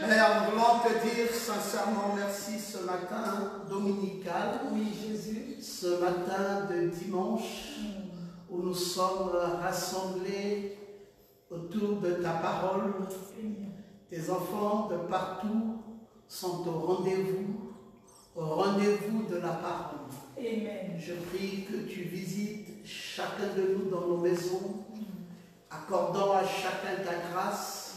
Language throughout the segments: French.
Père, nous voulons te dire sincèrement merci ce matin dominical, Oui, Jésus. ce matin de dimanche, où nous sommes rassemblés autour de ta parole. Tes enfants de partout sont au rendez-vous de la parole. Amen. Je prie que tu visites chacun de nous dans nos maisons, accordant à chacun ta grâce,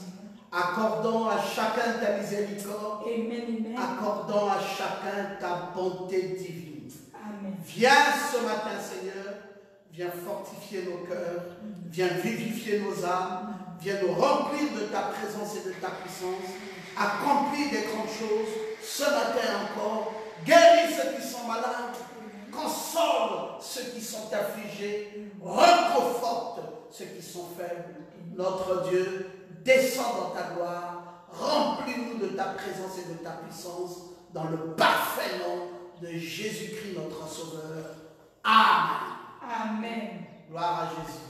accordant à chacun ta miséricorde, Amen. accordant à chacun ta bonté divine. Amen. Viens ce matin, Seigneur, viens fortifier nos cœurs, viens vivifier nos âmes, viens nous remplir de ta présence et de ta puissance, accomplis des grandes choses ce matin encore, guéris ceux qui sont malades, console ceux qui sont affligés, reconforte ceux qui sont faibles. Notre Dieu, descends dans ta gloire, remplis-nous de ta présence et de ta puissance, dans le parfait nom de Jésus-Christ notre Sauveur. Amen. Amen. Gloire à Jésus.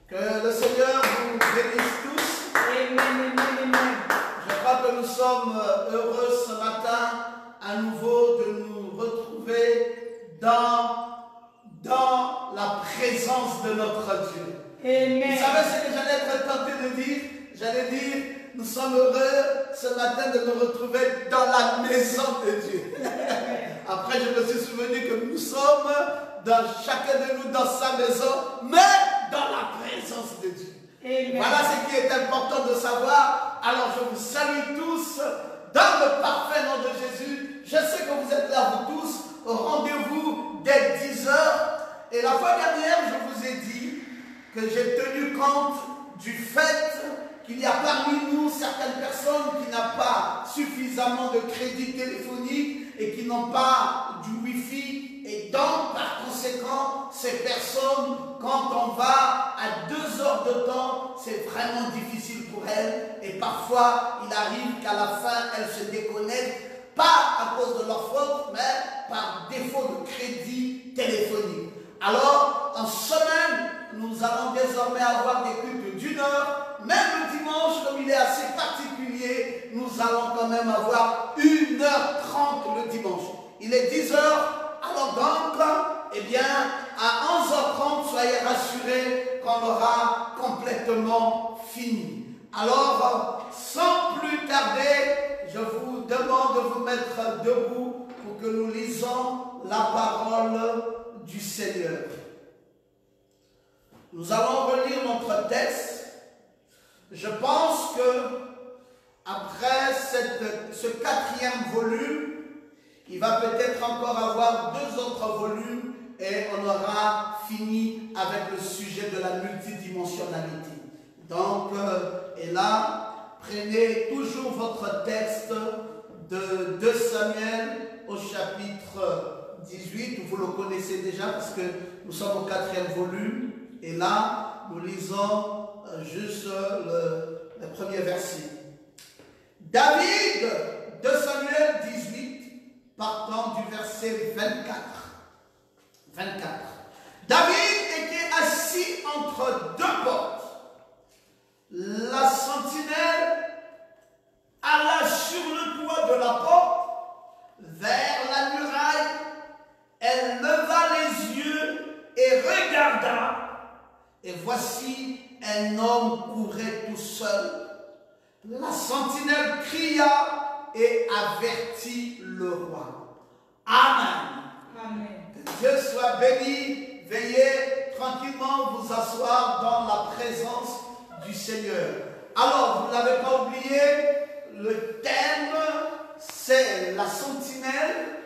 Que le Seigneur vous bénisse tous. Amen. Amen. Je crois que nous sommes heureux ce matin à nouveau de nous retrouver dans la présence de notre Dieu. Amen. Vous savez ce que j'allais être tenté de dire? J'allais dire, nous sommes heureux ce matin de nous retrouver dans la maison de Dieu. Après, je me suis souvenu que nous sommes, chacun de nous dans sa maison, mais dans la présence de Dieu. Amen. Voilà ce qui est important de savoir. Alors, je vous salue tous dans le parfait nom de Jésus. Je sais que vous êtes là, vous tous, au rendez-vous dès 10 heures. Et la fois dernière, je vous ai dit que j'ai tenu compte du fait qu'il y a parmi nous certaines personnes qui n'ont pas suffisamment de crédit téléphonique et qui n'ont pas du Wi-Fi. Et donc, par conséquent, ces personnes, quand on va à 2 heures de temps, c'est vraiment difficile pour elles. Et parfois, il arrive qu'à la fin, elles se déconnectent, pas à cause de leur faute, mais par défaut de crédit téléphonique. Alors, en semaine, nous allons désormais avoir des cultes d'1 heure. Même le dimanche, comme il est assez particulier, nous allons quand même avoir 1h30 le dimanche. Il est 10 heures. Alors donc, eh bien, à 11h30, soyez rassurés qu'on aura complètement fini. Alors, sans plus tarder, je vous demande de vous mettre debout pour que nous lisons la parole du Seigneur. Nous allons relire notre texte. Je pense que après ce 4e volume, il va peut-être encore avoir 2 autres volumes et on aura fini avec le sujet de la multidimensionnalité. Donc, et là, prenez toujours votre texte de 2 Samuel au chapitre 18. Vous le connaissez déjà parce que nous sommes au 4e volume. Et là, nous lisons juste le premier verset. David, 2 Samuel 18, partant du verset 24. David était assis entre 2 portes. La sentinelle alla sur le toit de la porte vers la muraille. Elle leva les yeux et regarda. Et voici un homme courait tout seul. La sentinelle cria et avertit le roi. Amen. Amen. Que Dieu soit béni. Veillez tranquillement vous asseoir dans la présence du Seigneur. Alors, vous n'avez pas oublié, le thème, c'est la sentinelle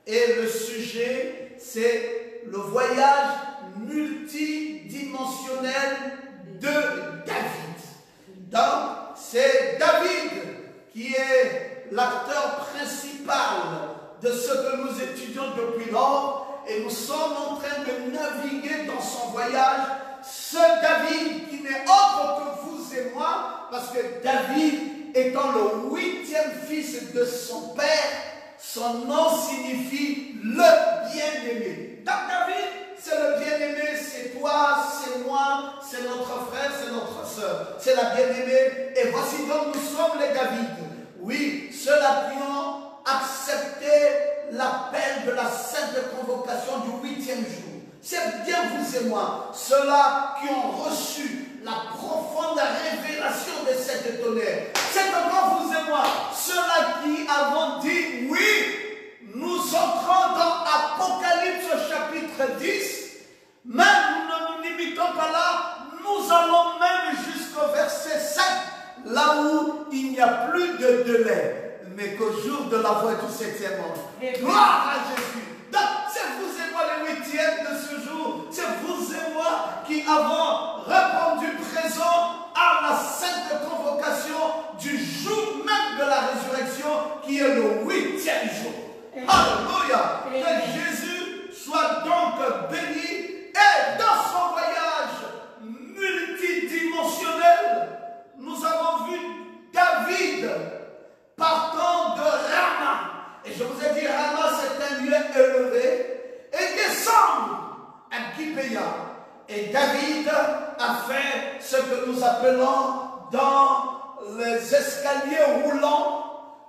et le sujet, c'est le voyage multidimensionnel de David. Donc, c'est David qui est est l'acteur principal de ce que nous étudions depuis lors et nous sommes en train de naviguer dans son voyage. Ce David qui n'est autre que vous et moi, parce que David étant le 8e fils de son père, son nom signifie le bien-aimé. Donc David, c'est le bien-aimé, c'est toi, c'est moi, c'est notre frère, c'est notre soeur, c'est la bien-aimée. Et voici donc nous sommes les David. Oui, ceux-là qui ont accepté l'appel de la sainte convocation du 8e jour. C'est bien vous et moi, ceux-là qui ont reçu la profonde révélation de cet tonnerre. C'est encore vous et moi, ceux-là qui avons dit oui, nous entrons dans Apocalypse chapitre 10, mais nous ne nous limitons pas là, nous allons même jusqu'au verset 5, là où il n'y a plus de délai, mais qu'au jour de la voix du 7e ange. Gloire à Jésus. Donc, c'est vous et moi les 8e de ce jour, c'est vous et moi qui avons répondu présent à la sainte convocation du jour même de la résurrection, qui est le 8e jour. Alléluia. Que Jésus soit donc béni et dans son voyage multidimensionnel, nous avons vu David partant de Rama. Et je vous ai dit, Rama c'est un lieu élevé, et descendre à Gibéa. Et David a fait ce que nous appelons dans les escaliers roulants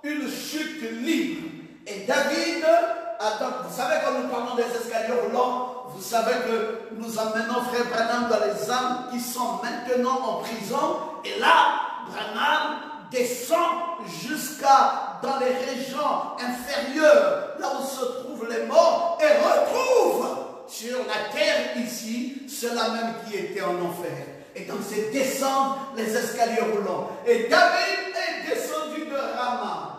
une chute libre. Et David a donc, vous savez quand nous parlons des escaliers roulants, vous savez que nous emmenons frère Branham dans les âmes qui sont maintenant en prison. Et là, Branham descend jusqu'à dans les régions inférieures, là où se trouvent les morts, et retrouve sur la terre ici ceux-là même qui étaient en enfer. Et donc c'est descendre les escaliers roulants. Et David est descendu de Rama,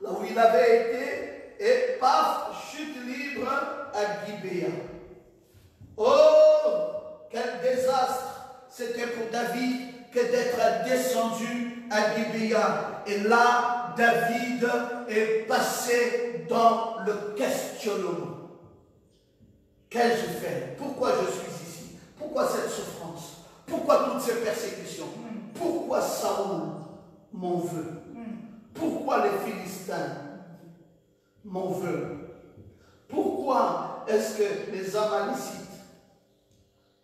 là où il avait été, et paf, chute libre à Gibéa. Oh, quel désastre c'était pour David que d'être descendu à Gibéa. Et là, David est passé dans le questionnement. Qu'ai-je fait? Pourquoi je suis ici? Pourquoi cette souffrance? Pourquoi toutes ces persécutions? Pourquoi Saoul m'en veut? Pourquoi les Philistins m'en veulent? Pourquoi est-ce que les Amalécites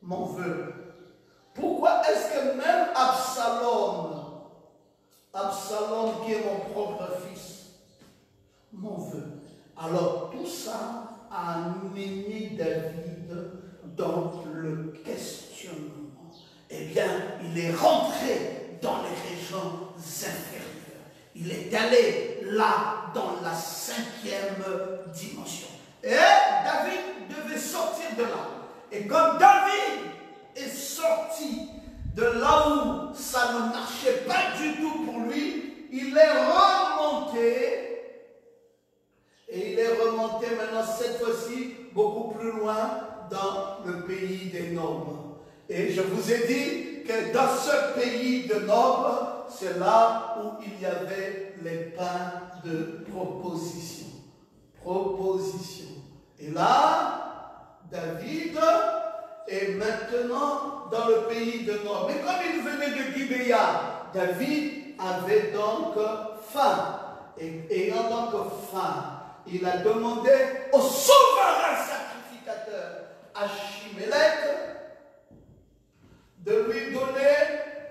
m'en veulent? Pourquoi est-ce que même Absalom qui est mon propre fils, m'en veut? Alors tout ça a amené David dans le questionnement. Eh bien, il est rentré dans les régions inférieures. Il est allé là dans la 5e dimension. Et David devait sortir de là. Et comme David est sorti de là où ça ne marchait pas du tout pour lui, il est remonté. Et il est remonté maintenant, cette fois-ci, beaucoup plus loin dans le pays des nobles. Et je vous ai dit que dans ce pays de nobles, c'est là où il y avait les pains de proposition. Proposition. Et là, David est maintenant dans le pays de nobles. Mais comme il venait de Gibéa, David avait donc faim. Et ayant donc faim, il a demandé au souverain sacrificateur Achimélec de lui donner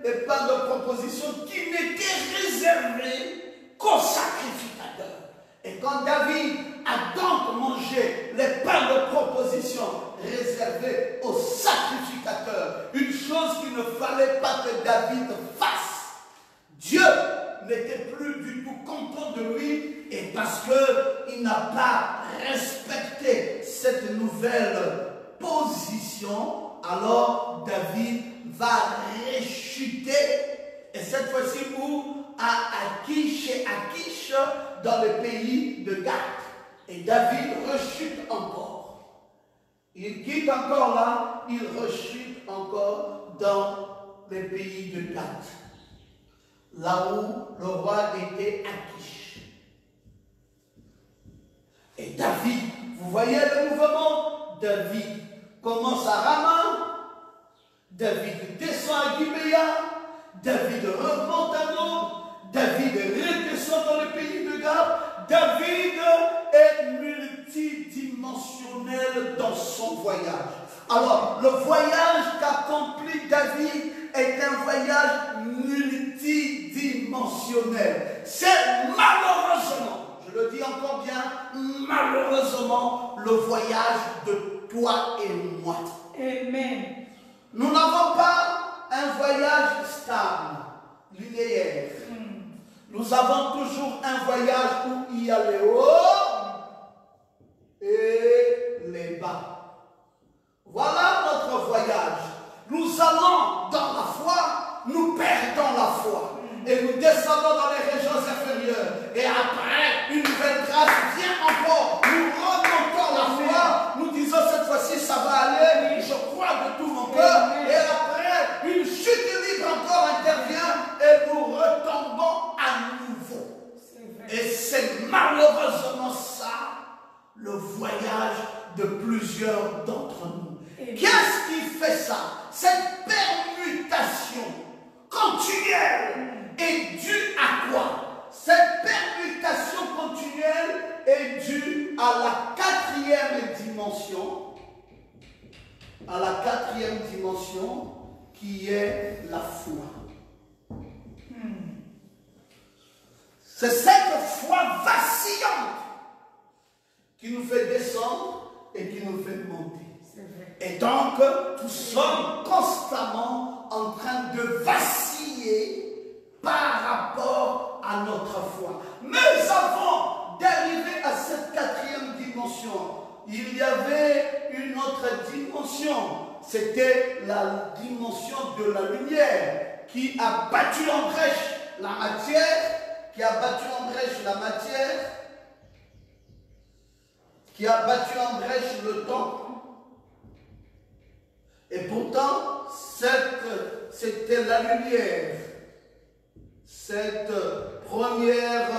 les pains de proposition qui n'étaient réservés qu'aux sacrificateurs. Et quand David a donc mangé les pains de proposition réservés aux sacrificateurs, une chose qu'il ne fallait pas que David fasse, Dieu n'était plus du tout content de lui, et parce qu'il n'a pas respecté cette nouvelle position, alors David va réchuter, et cette fois-ci où à Akish, dans le pays de Gath. Et David rechute encore. Il quitte encore là, il rechute encore dans le pays de Gath. là où le roi était Akish. Et David, vous voyez le mouvement? David commence à Rama, David descend à Gibéa, David remonte à Nob, David redescend dans le pays de Gad. David est multidimensionnel dans son voyage. Alors, le voyage qu'accomplit David est un voyage multidimensionnel. C'est malheureusement, je le dis encore bien, malheureusement, le voyage de toi et moi. Amen. Nous n'avons pas un voyage stable, linéaire. Nous avons toujours un voyage où il y a les hauts et les bas. Voilà notre voyage. Nous allons dans la foi, nous perdons la foi. Et nous descendons dans les régions inférieures. Et après, une nouvelle grâce vient encore. Nous remontons la foi. Nous disons cette fois-ci, ça va aller. Je crois de tout mon cœur. Et après, une chute libre encore intervient. Et nous retombons à nouveau. Et c'est malheureusement ça, le voyage de plusieurs d'entre nous. Qu'est-ce qui fait ça? Cette permutation continuelle est due à quoi? Cette permutation continuelle est due à la quatrième dimension. À la quatrième dimension qui est la foi. C'est cette foi vacillante qui nous fait descendre et qui nous fait monter. Et donc, nous sommes constamment en train de vaciller par rapport à notre foi. Mais avant d'arriver à cette quatrième dimension, il y avait une autre dimension. C'était la dimension de la lumière qui a battu en brèche la matière, qui a battu en brèche la matière, qui a battu en brèche le temps. Et pourtant, c'était la lumière, cette première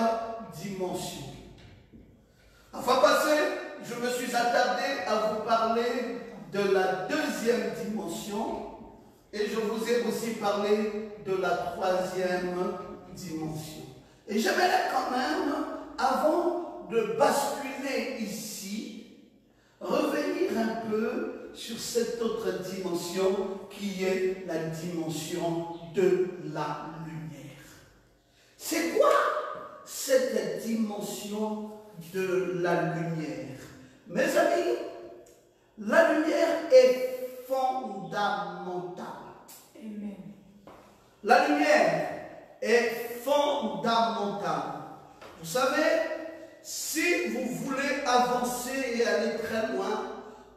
dimension. La fois passée, je me suis attardé à vous parler de la deuxième dimension et je vous ai aussi parlé de la troisième dimension. Et j'aimerais quand même, avant de basculer ici, revenir un peu sur cette autre dimension qui est la dimension de la lumière. C'est quoi cette dimension de la lumière? Mes amis, la lumière est fondamentale. Amen. La lumière est fondamentale. Vous savez, si vous voulez avancer et aller très loin,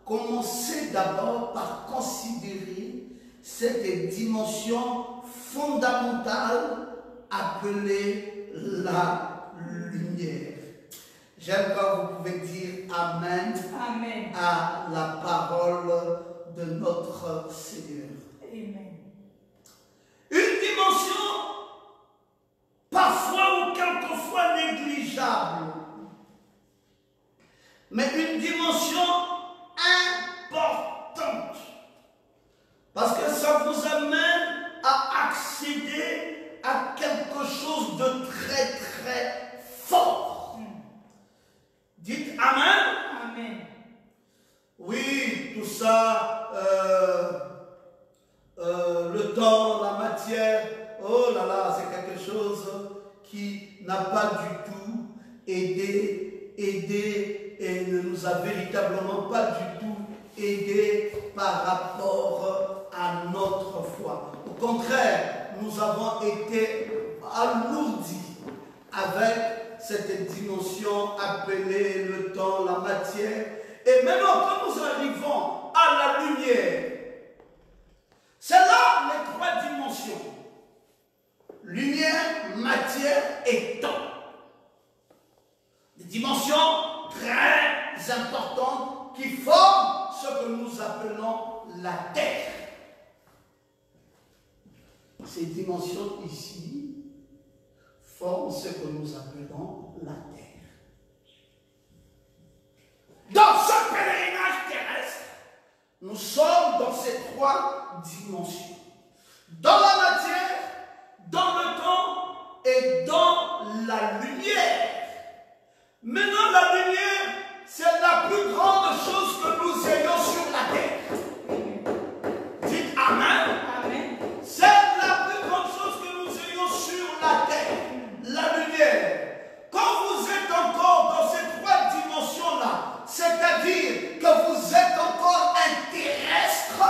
commencez d'abord par considérer cette dimension fondamentale appelée la lumière. J'aime quand vous pouvez dire Amen, Amen à la parole de notre Seigneur. Amen. Une dimension parfois ou quelquefois négligeable, mais une dimension importante, parce que ça vous amène à accéder à quelque chose de très très fort. Dites Amen. Amen. Oui, tout ça, le temps, la matière, oh là là, c'est quelque chose qui n'a pas du tout aidé et ne nous a véritablement pas du tout aidé par rapport à notre foi. Au contraire, nous avons été alourdis avec cette dimension appelée le temps, la matière. Et maintenant, quand nous arrivons à la lumière, c'est là les trois dimensions. Lumière, matière et temps. Des dimensions très importantes qui forment ce que nous appelons la terre. Ces dimensions ici forme ce que nous appelons la terre. Dans ce pèlerinage terrestre, nous sommes dans ces trois dimensions. Dans la matière, dans le temps et dans la lumière. Maintenant, la lumière, c'est la plus grande chose que nous ayons sur la terre. Dites Amen. Amen. C'est la plus grande chose que nous ayons sur la terre. La lumière. Quand vous êtes encore dans ces trois dimensions-là, c'est-à-dire que vous êtes encore un terrestre,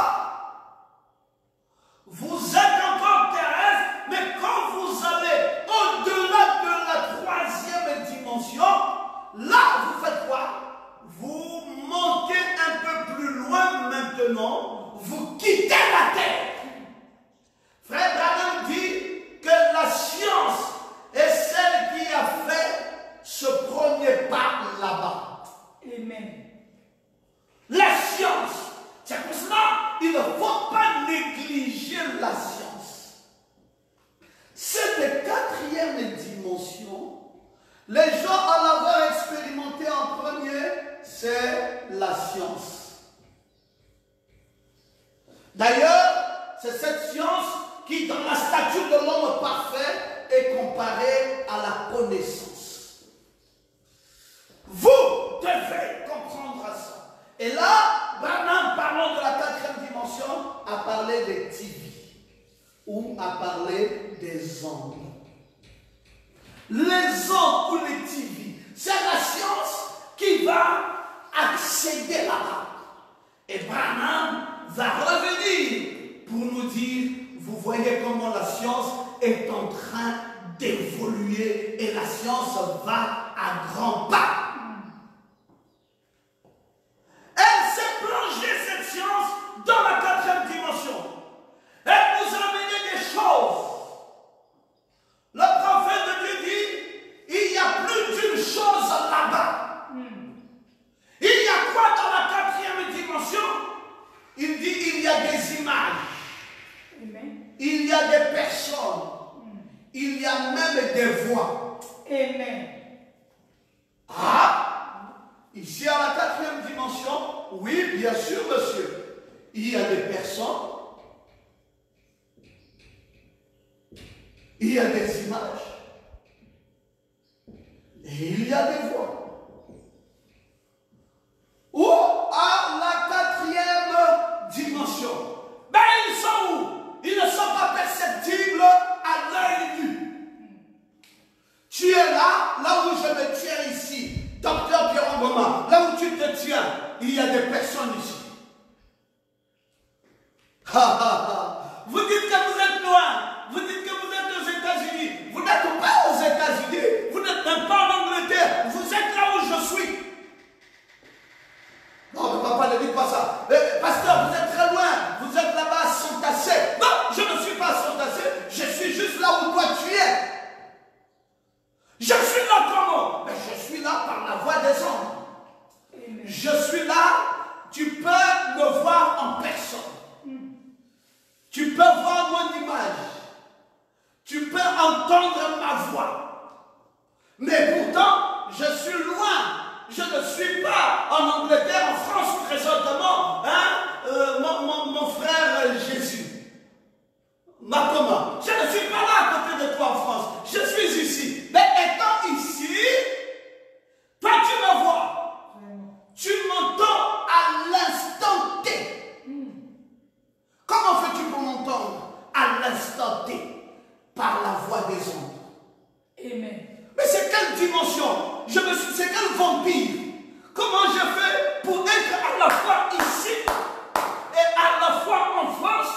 vous êtes encore terrestre, mais quand vous allez au-delà de la troisième dimension, là, vous faites quoi? Vous montez un peu plus loin maintenant, vous quittez la terre. Frère Branham dit que la science est celle qui a fait ce premier pas là-bas. Amen. La science, c'est pour cela il ne faut pas négliger la science. Cette quatrième dimension, les gens à l'avoir expérimenté en premier, c'est la science. D'ailleurs, c'est cette science qui, dans la stature de l'homme parfait, est comparée à la connaissance. Vous devez comprendre ça. Et là, Branham, parlant de la quatrième dimension, a parlé des TV ou a parlé des ondes. Les ondes ou les TV, c'est la science qui va accéder là-bas. Et Branham va revenir pour nous dire, vous voyez comment la science est en train d'évoluer et la science va à grands pas. Elle s'est plongée, cette science, dans la quatrième dimension. Elle nous a amené des choses. Le prophète de Dieu dit, il y a plus d'une chose là-bas. Il y a quoi dans la quatrième dimension? Il dit, il y a des images. Amen. Il y a des personnes. Il y a même des voix. Amen. Ah! Ici à la quatrième dimension, oui, bien sûr, monsieur. Il y a des personnes. Il y a des images. Et il y a des voix. Ou à la quatrième dimension, ben ils sont où? Ils ne sont pas perceptibles à l'œil nu. Tu es là où je me tiens ici, docteur Pierre Ngoma, là où tu te tiens, il y a des personnes ici. Vous dites que vous êtes loin, vous dites que vous êtes aux États-Unis, vous n'êtes pas aux États-Unis, vous n'êtes même pas en Angleterre, vous êtes là où je suis. Non, mais papa, ne dites pas ça. Pasteur, vous êtes très loin, vous êtes là-bas à Santassé. Non, je ne suis pas à Santassé, je suis juste là où toi tu es. Je suis là comment? Mais je suis là par la voix des hommes. Je suis là, tu peux me voir en personne. Tu peux voir mon image. Tu peux entendre ma voix. Mais pourtant, je suis loin. Je ne suis pas en Angleterre, en France présentement, mon frère Jésus. Comment? Je ne suis pas là à côté de toi en France. Je suis ici. Mais étant ici, toi tu me vois. Tu m'entends à l'instant T. Comment fais-tu pour m'entendre à l'instant T? Par la voix des ondes. Amen. Mais c'est quelle dimension? C'est quel vampire? Comment je fais pour être à la fois ici et à la fois en France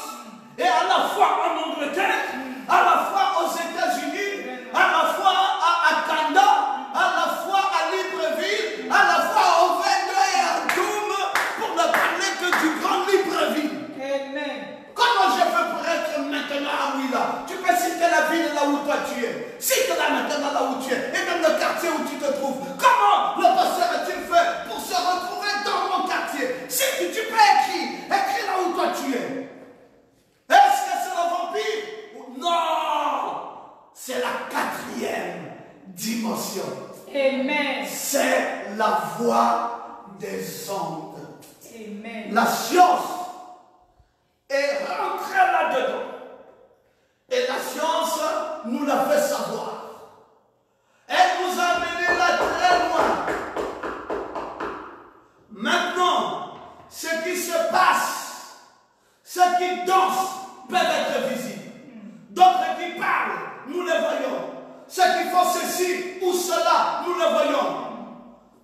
et à la fois en Angleterre, à la fois aux États-Unis, à la fois à Kanda, à la fois à Libreville, à la fois au Vendée et à Doum, pour ne parler que du grand Libreville? Amen. Comment je fais pour être maintenant à Ouila? Tu peux citer la ville là où toi tu es. Cite-la maintenant là où tu es. Et même le quartier où tu te trouves. Comment le pasteur a-t-il fait pour se retrouver dans mon quartier? Si tu peux écrire. Écris là où toi tu es. Est-ce que c'est le vampire? Non! C'est la quatrième dimension. Amen. C'est la voie des ondes. Amen. La science est rentrée là-dedans. Et la science nous l'a fait savoir. Elle nous a amené là très loin. Maintenant, ce qui se passe, ce qui danse peut être visible. D'autres qui parlent, nous les voyons. Ceux qui font ceci ou cela, nous le voyons.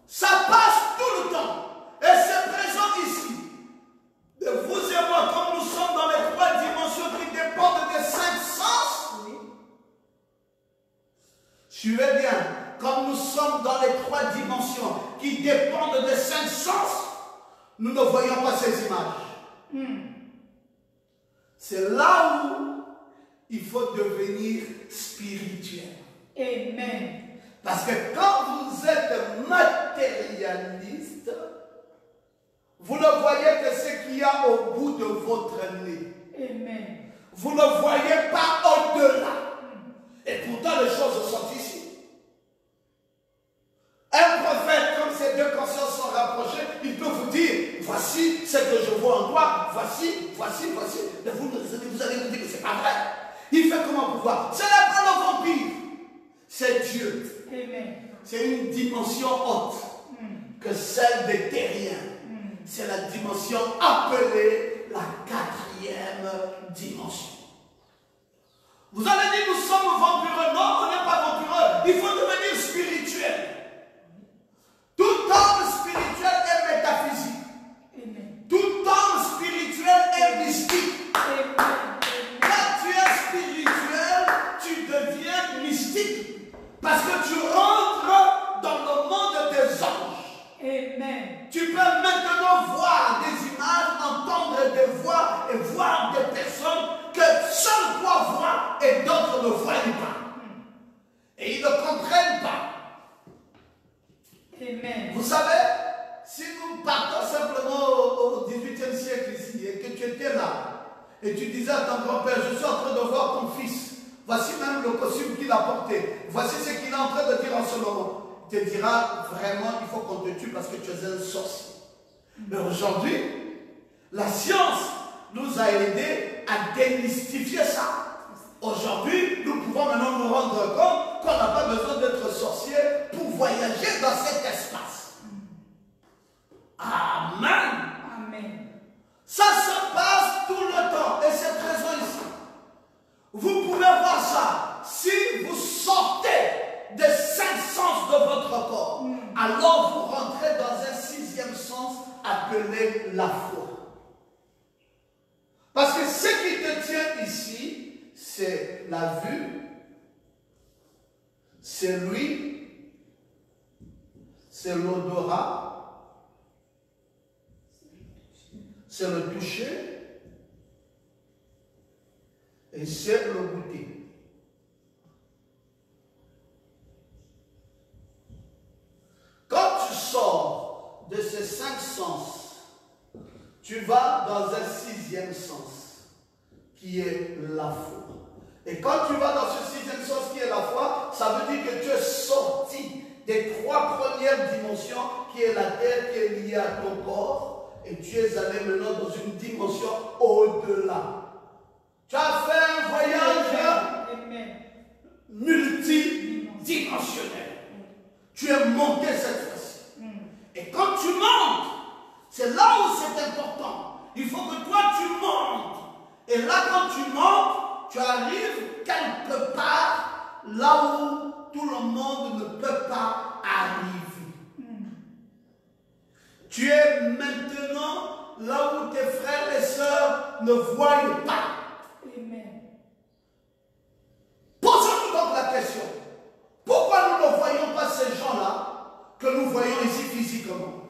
Ça passe tout le temps. Et c'est présent ici. De vous et moi, comme nous sommes dans les trois dimensions qui dépendent des cinq sens. Suivez bien. Comme nous sommes dans les trois dimensions qui dépendent des cinq sens, nous ne voyons pas ces images. C'est là où il faut devenir spirituel. Amen. Parce que quand vous êtes matérialiste, vous ne voyez que ce qu'il y a au bout de votre nez. Amen. Vous ne voyez pas au-delà. Et pourtant, les choses sont ici. Un prophète, comme ces deux consciences sont rapprochées, il peut vous dire, voici ce que je vois en toi, voici. Mais vous allez me dire que ce n'est pas vrai. Il fait comment pour voir? Ce n'est pas le vampire, c'est Dieu. Amen. C'est une dimension haute que celle des terriens. C'est la dimension appelée la quatrième dimension. Vous allez dire, nous sommes vampireux. Non, on n'est pas vampireux. Il faut devenir spirituel. Tout homme spirituel est métaphysique. Amen. Tout homme spirituel est mystique. Amen. Quand tu es spirituel, tu deviens mystique. Parce que tu rentres dans le monde des anges. Amen. Tu peux maintenant voir des images, entendre des voix et voir des personnes que seul toi vois et d'autres ne voient pas. Et ils ne comprennent pas. Amen. Vous savez, si nous partons simplement au XVIIIe siècle ici et que tu étais là et tu disais à ton grand-père, je suis en train de voir ton fils, voici même le costume qu'il a porté, voici ce qu'il est en train de dire en ce moment. Il te dira vraiment, il faut qu'on te tue parce que tu es un sorcier. Mais aujourd'hui, la science nous a aidés à démystifier ça. Aujourd'hui, nous pouvons maintenant nous rendre compte qu'on n'a pas besoin d'être sorcier pour voyager dans cet espace. Amen. Amen. Ça se passe tout le temps et c'est présent ici. Vous pouvez voir ça. Si vous sortez des cinq sens de votre corps, alors vous rentrez dans un sixième sens appelé la foi. Parce que ce qui te tient ici, c'est la vue, c'est l'ouïe, c'est l'odorat, c'est le toucher et c'est le goûter. Quand tu sors de ces cinq sens, tu vas dans un sixième sens, qui est la foi. Et quand tu vas dans ce sixième sens qui est la foi, ça veut dire que tu es sorti des trois premières dimensions, qui est la terre, qui est liée à ton corps, et tu es allé maintenant dans une dimension au-delà. Tu as fait un voyage multidimensionnel. Tu es monté cette fois-ci. Et quand tu montes, c'est là où c'est important. Il faut que toi tu montes. Et là quand tu montes, tu arrives quelque part là où tout le monde ne peut pas arriver. Tu es maintenant là où tes frères et sœurs ne voient pas. Amen. Posons-nous donc la question. Pourquoi nous ne voyons pas ces gens-là que nous voyons ici physiquement?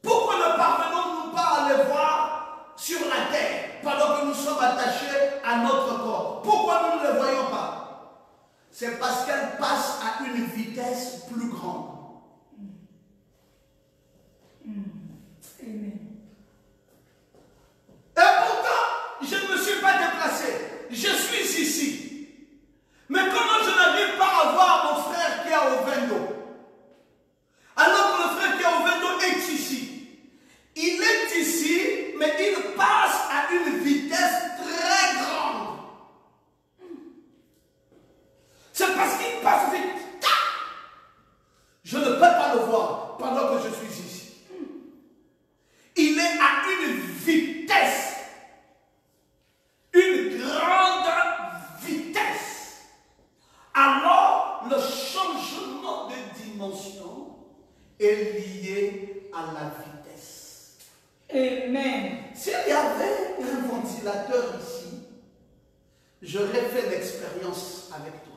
Pourquoi ne parvenons-nous pas à les voir sur la terre pendant que nous sommes attachés à notre corps? Pourquoi nous ne les voyons pas? C'est parce qu'elles passent à une vitesse plus grande. Amen. Et pourtant, je ne me suis pas déplacé. Je suis ici. Mais comment je n'arrive pas à voir à la vitesse. Amen. S'il y avait un ventilateur ici, j'aurais fait l'expérience avec toi.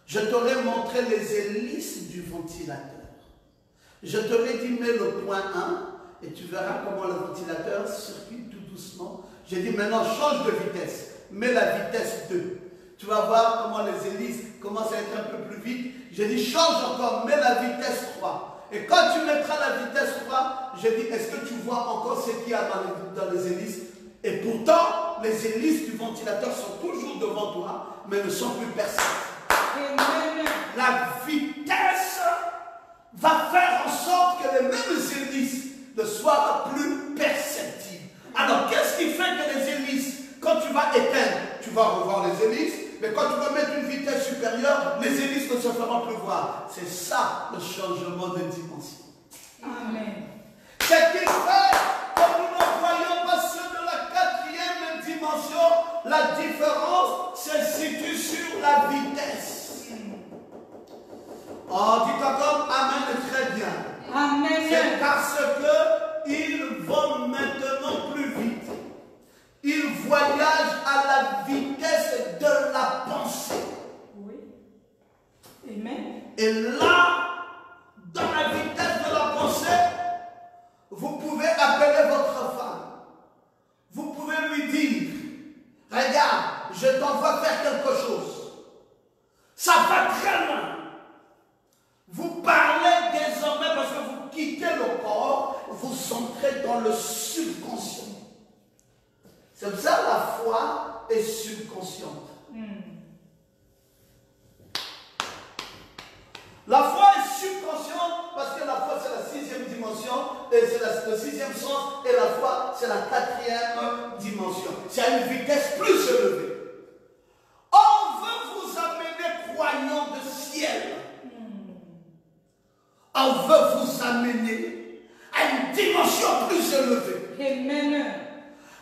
Je t'aurais montré les hélices du ventilateur. Je t'aurais dit, mets le point 1 et tu verras comment le ventilateur circule tout doucement. J'ai dit, maintenant change de vitesse. Mets la vitesse 2. Tu vas voir comment les hélices commencent à être un peu plus vite. J'ai dit, change encore, mets la vitesse 3. Et quand tu mettras la vitesse 3, j'ai dit, est-ce que tu vois encore ce qu'il y a dans les hélices? Et pourtant, les hélices du ventilateur sont toujours devant toi, mais ne sont plus percées. La vitesse va faire en sorte que les mêmes hélices ne soient plus perceptibles. Alors, qu'est-ce qui fait que les hélices, quand tu vas éteindre, tu vas revoir les hélices, mais quand tu vas mettre une vitesse supérieure, les hélices ne se feront plus voir. C'est ça le changement de dimension. Amen. Ce qui fait que nous ne voyons pas ceux de la 4e dimension, la différence se situe sur la vitesse. Oh, dites encore Amen très bien. Amen. C'est parce qu'ils vont maintenant plus vite. Ils voyagent à la vitesse de la pensée. Oui. Amen. Et là, dans la vitesse de la pensée, vous pouvez appeler votre femme. Vous pouvez lui dire, regarde, je t'envoie faire quelque chose. Ça va très loin. Vous parlez désormais parce que vous quittez le corps, vous entrez dans le subconscient. C'est pour ça que la foi est subconsciente. La foi est subconsciente parce que la foi c'est la 6e dimension, et c'est le 6e sens, et la foi c'est la 4e dimension. C'est à une vitesse plus élevée. On veut vous amener croyants de ciel. On veut vous amener à une dimension plus élevée. Amen.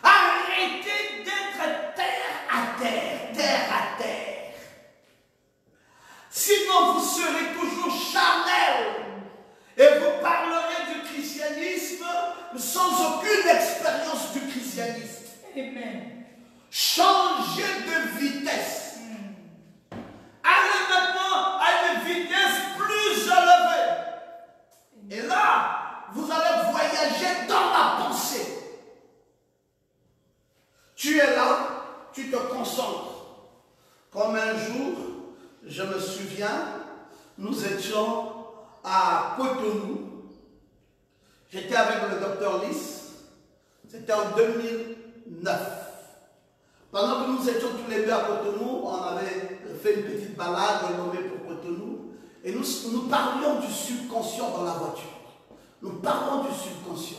Arrêtez d'être terre à terre. Sinon, vous serez toujours charnel. Et vous parlerez du christianisme sans aucune expérience du christianisme. Amen. Changez de vitesse. Allez maintenant à une vitesse plus élevée. Et là, vous allez voyager dans la pensée. Tu es là, tu te concentres. Comme un jour, je me souviens, nous étions à Cotonou. J'étais avec le docteur Lys. C'était en 2009. Pendant que nous étions tous les deux à Cotonou, on avait fait une petite balade nommée pour Cotonou. Et nous parlions du subconscient dans la voiture. Nous parlons du subconscient.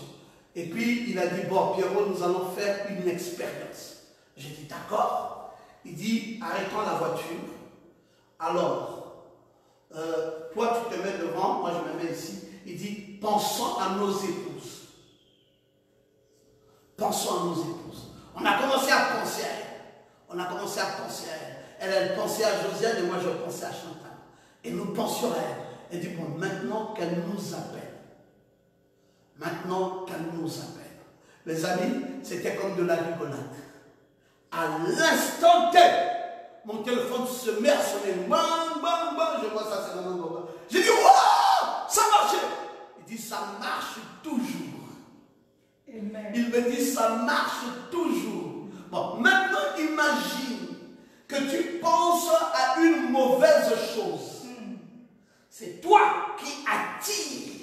Et puis, il a dit, bon, Pierrot, nous allons faire une expérience. J'ai dit, d'accord. Il dit, arrêtons la voiture. Alors, toi, tu te mets devant, moi, je me mets ici. Il dit, pensons à nos épouses. Pensons à nos épouses. On a commencé à penser à elle. Elle pensait à Josiane et moi, je pensais à Chantal. Et nous pensions à elle. Elle dit, bon, maintenant qu'elle nous appelle. Les amis, c'était comme de la rigolade. À l'instant T, mon téléphone se met à sonner. Bang, bang, bang. Je vois ça, c'est vraiment bon. J'ai dit, waouh, ça marchait. Il dit, ça marche toujours. Amen. Il me dit, ça marche toujours. Bon, maintenant, imagine que tu penses à une mauvaise chose. C'est toi qui attires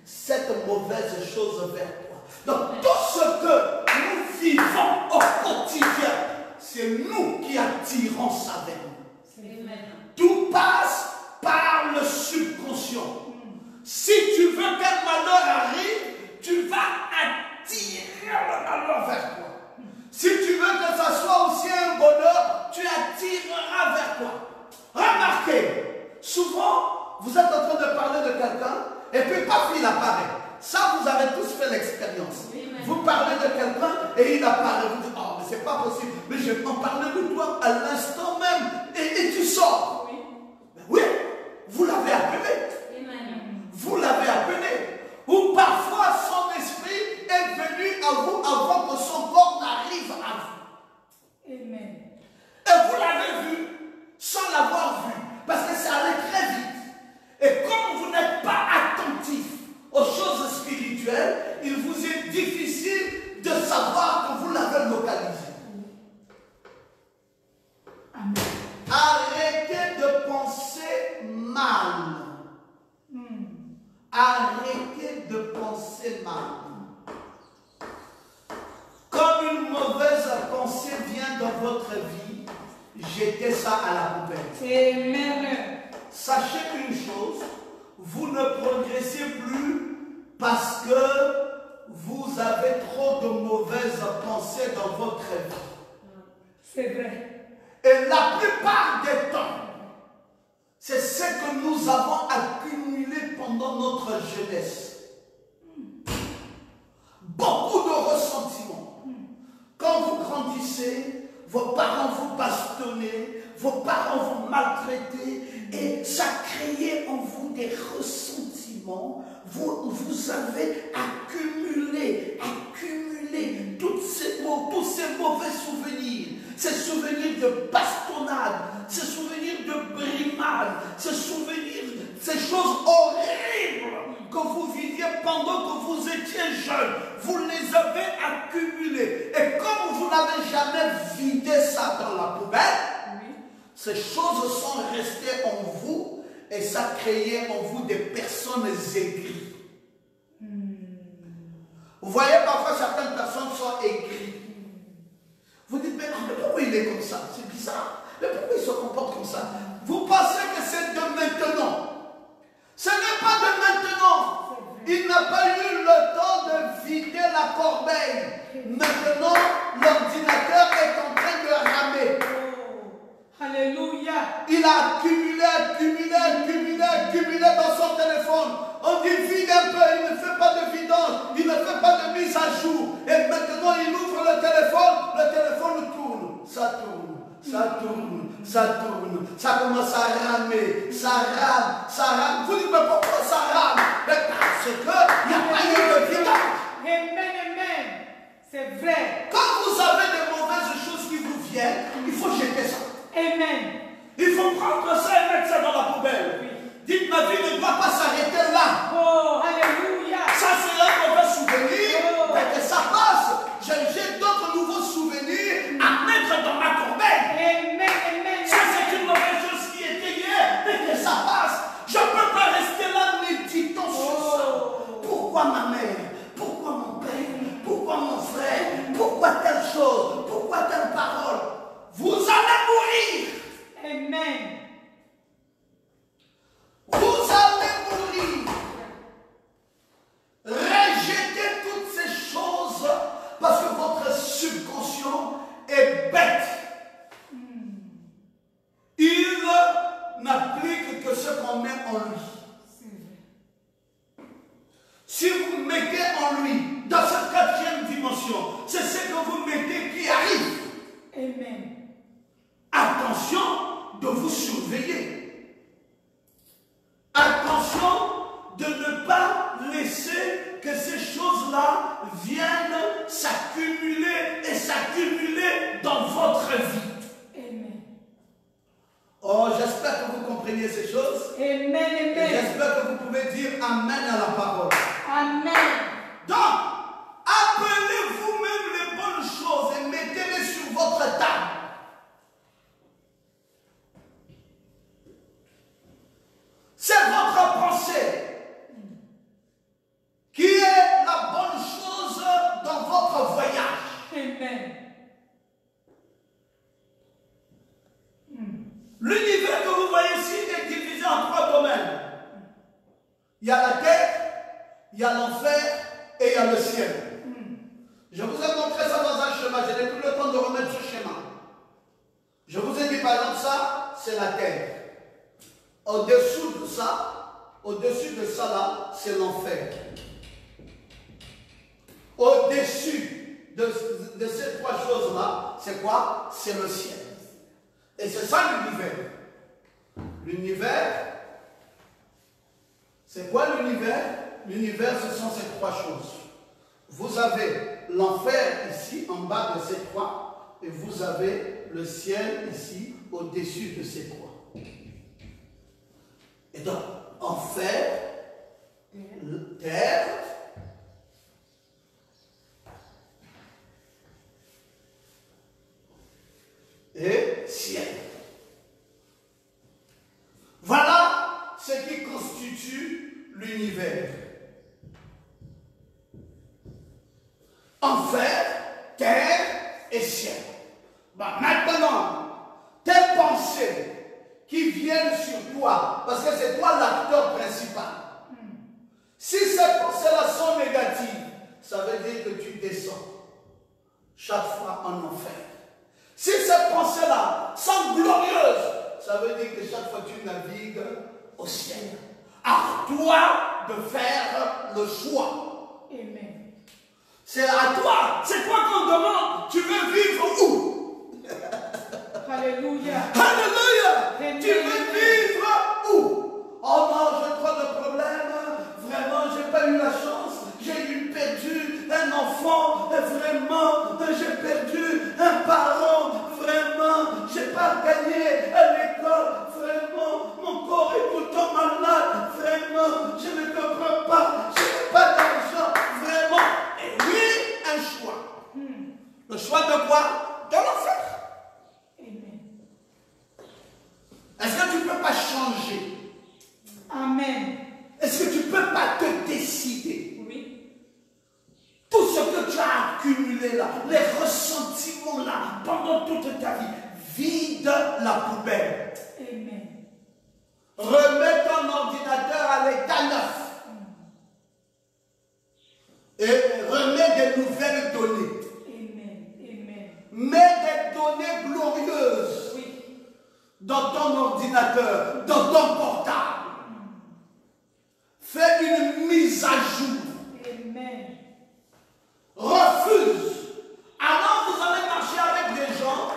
cette mauvaise chose vers toi. Donc, tout ce que nous vivons au quotidien, c'est nous qui attirons ça vers nous. Amen. Tout passe par le subconscient. Si tu veux qu'un malheur arrive, tu vas attirer le malheur vers toi. Si tu veux que ça soit aussi un bonheur, tu attireras vers toi. Remarquez, souvent, vous êtes en train de parler de quelqu'un, et puis paf, il apparaît. Ça, vous avez tous fait l'expérience. Vous parlez de quelqu'un et il apparaît. Vous dites, oh, mais c'est pas possible. Mais je peux en parler de toi à l'instant même. Et tu sors. Oui. Mais oui, vous l'avez appelé. Amen. Vous l'avez appelé. Amen. Arrêtez de penser mal. Arrêtez de penser mal. Comme une mauvaise pensée vient dans votre vie, jetez ça à la poubelle. Amen. Sachez une chose, vous ne progressez plus parce que vous avez trop de mauvaises pensées dans votre vie. C'est vrai. Et la plupart des temps, c'est ce que nous avons accumulé pendant notre jeunesse. Beaucoup de ressentiments. Quand vous grandissez, vos parents vous bastonnaient, vos parents vous maltraitaient, et ça créait en vous des ressentiments. Vous avez accumulé tous ces mauvais souvenirs. Ces souvenirs de bastonnade, ces souvenirs de brimade, ces choses horribles que vous viviez pendant que vous étiez jeune. Vous les avez accumulés. Et comme vous n'avez jamais vidé ça dans la poubelle, ces choses sont restées en vous et ça créait en vous des personnes aigries. Vous voyez, parfois certaines personnes sont aigries. Vous dites, mais pourquoi il est comme ça? C'est bizarre. Mais pourquoi il se comporte comme ça? Vous pensez que c'est de maintenant. Ce n'est pas de maintenant. Il n'a pas eu le temps de vider la corbeille. Maintenant, l'ordinateur est en train de ramer. Alléluia. Il a accumulé dans son téléphone. On dit vide un peu, il ne fait pas de vidange, il ne fait pas de mise à jour. Et maintenant il ouvre le téléphone tourne. Ça commence à ramer, ça rame. Vous dites, mais pourquoi ça rame? Mais parce qu'il n'y a pas eu de vidange. Amen. C'est vrai. Quand vous avez de mauvaises choses qui vous viennent, il faut jeter ça. Amen. Il faut prendre ça et mettre ça dans la poubelle. Oui. Dites, ma vie ne doit pas s'arrêter là. Oh, alléluia. Ça, c'est un mauvais souvenir. Mais que ça passe. J'ai d'autres nouveaux souvenirs à mettre dans ma corbeille. Amen. Ça, c'est une mauvaise chose qui était hier. Mais que ça passe. Je ne peux pas rester là méditant sur ça. Pourquoi ma mère? Pourquoi mon père? Pourquoi mon frère? Pourquoi telle chose? Pourquoi telle parole? Vous allez mourir. Amen. Vous allez mourir. Rejetez toutes ces choses parce que votre subconscient est bête. Il n'applique que ce qu'on met en lui. Si vous mettez en lui, dans cette quatrième dimension, c'est ce que vous mettez qui arrive. Amen. Attention de vous surveiller. Attention de ne pas laisser que ces choses-là viennent s'accumuler et s'accumuler dans votre vie. Amen. Oh, j'espère que vous comprenez ces choses. Amen. J'espère que vous pouvez dire Amen à la parole. Amen. Donc, appelez vous-même les bonnes choses et mettez-les sur votre table. C'est votre pensée qui est la bonne chose dans votre voyage. Amen. L'univers que vous voyez ici est divisé en 3 domaines. Il y a la terre, il y a l'enfer et il y a le ciel. Je vous ai montré ça dans un schéma. Je n'ai plus le temps de remettre ce schéma. Je vous ai dit par exemple ça, c'est la terre. Au-dessous de ça là, c'est l'enfer. Au-dessus de ces 3 choses-là, c'est quoi? C'est le ciel. Et c'est ça l'univers. L'univers, c'est quoi l'univers? L'univers, ce sont ces 3 choses. Vous avez l'enfer ici, en bas de ces 3, et vous avez le ciel ici, au-dessus de ces 3. Et donc, enfer, terre, et ciel. l'univers. Enfer, terre et ciel. Bah, maintenant, tes pensées qui viennent sur toi, parce que c'est toi l'acteur principal. Si ces pensées-là sont négatives, ça veut dire que tu descends chaque fois en enfer. Si ces pensées-là sont glorieuses, ça veut dire que chaque fois tu navigues au ciel. À toi de faire le choix. Amen. C'est à toi. C'est toi qu'on demande. Tu veux vivre où? Alléluia. Alléluia. Amen. Tu veux vivre où? Oh non, j'ai trop de problèmes. Vraiment, j'ai pas eu la chance. J'ai perdu un enfant. Vraiment, j'ai perdu un parent. Vraiment, j'ai pas gagné à l'école. Vraiment, mon corps est tout le temps malade. Vraiment, je ne comprends pas. Je n'ai pas d'argent. Vraiment. Et oui, un choix. Le choix de quoi? De l'enfer. Amen. Est-ce que tu ne peux pas changer? Amen. Est-ce que tu ne peux pas te décider? Oui. Tout ce que tu as accumulé là, les ressentiments là, pendant toute ta vie, vide la poubelle. Amen. Remets ton ordinateur à l'état neuf. Et remets des nouvelles données. Amen. Amen. Mets des données glorieuses Oui. dans ton ordinateur, dans ton portable. Fais une mise à jour. Amen. Refuse. Alors vous allez marcher avec des gens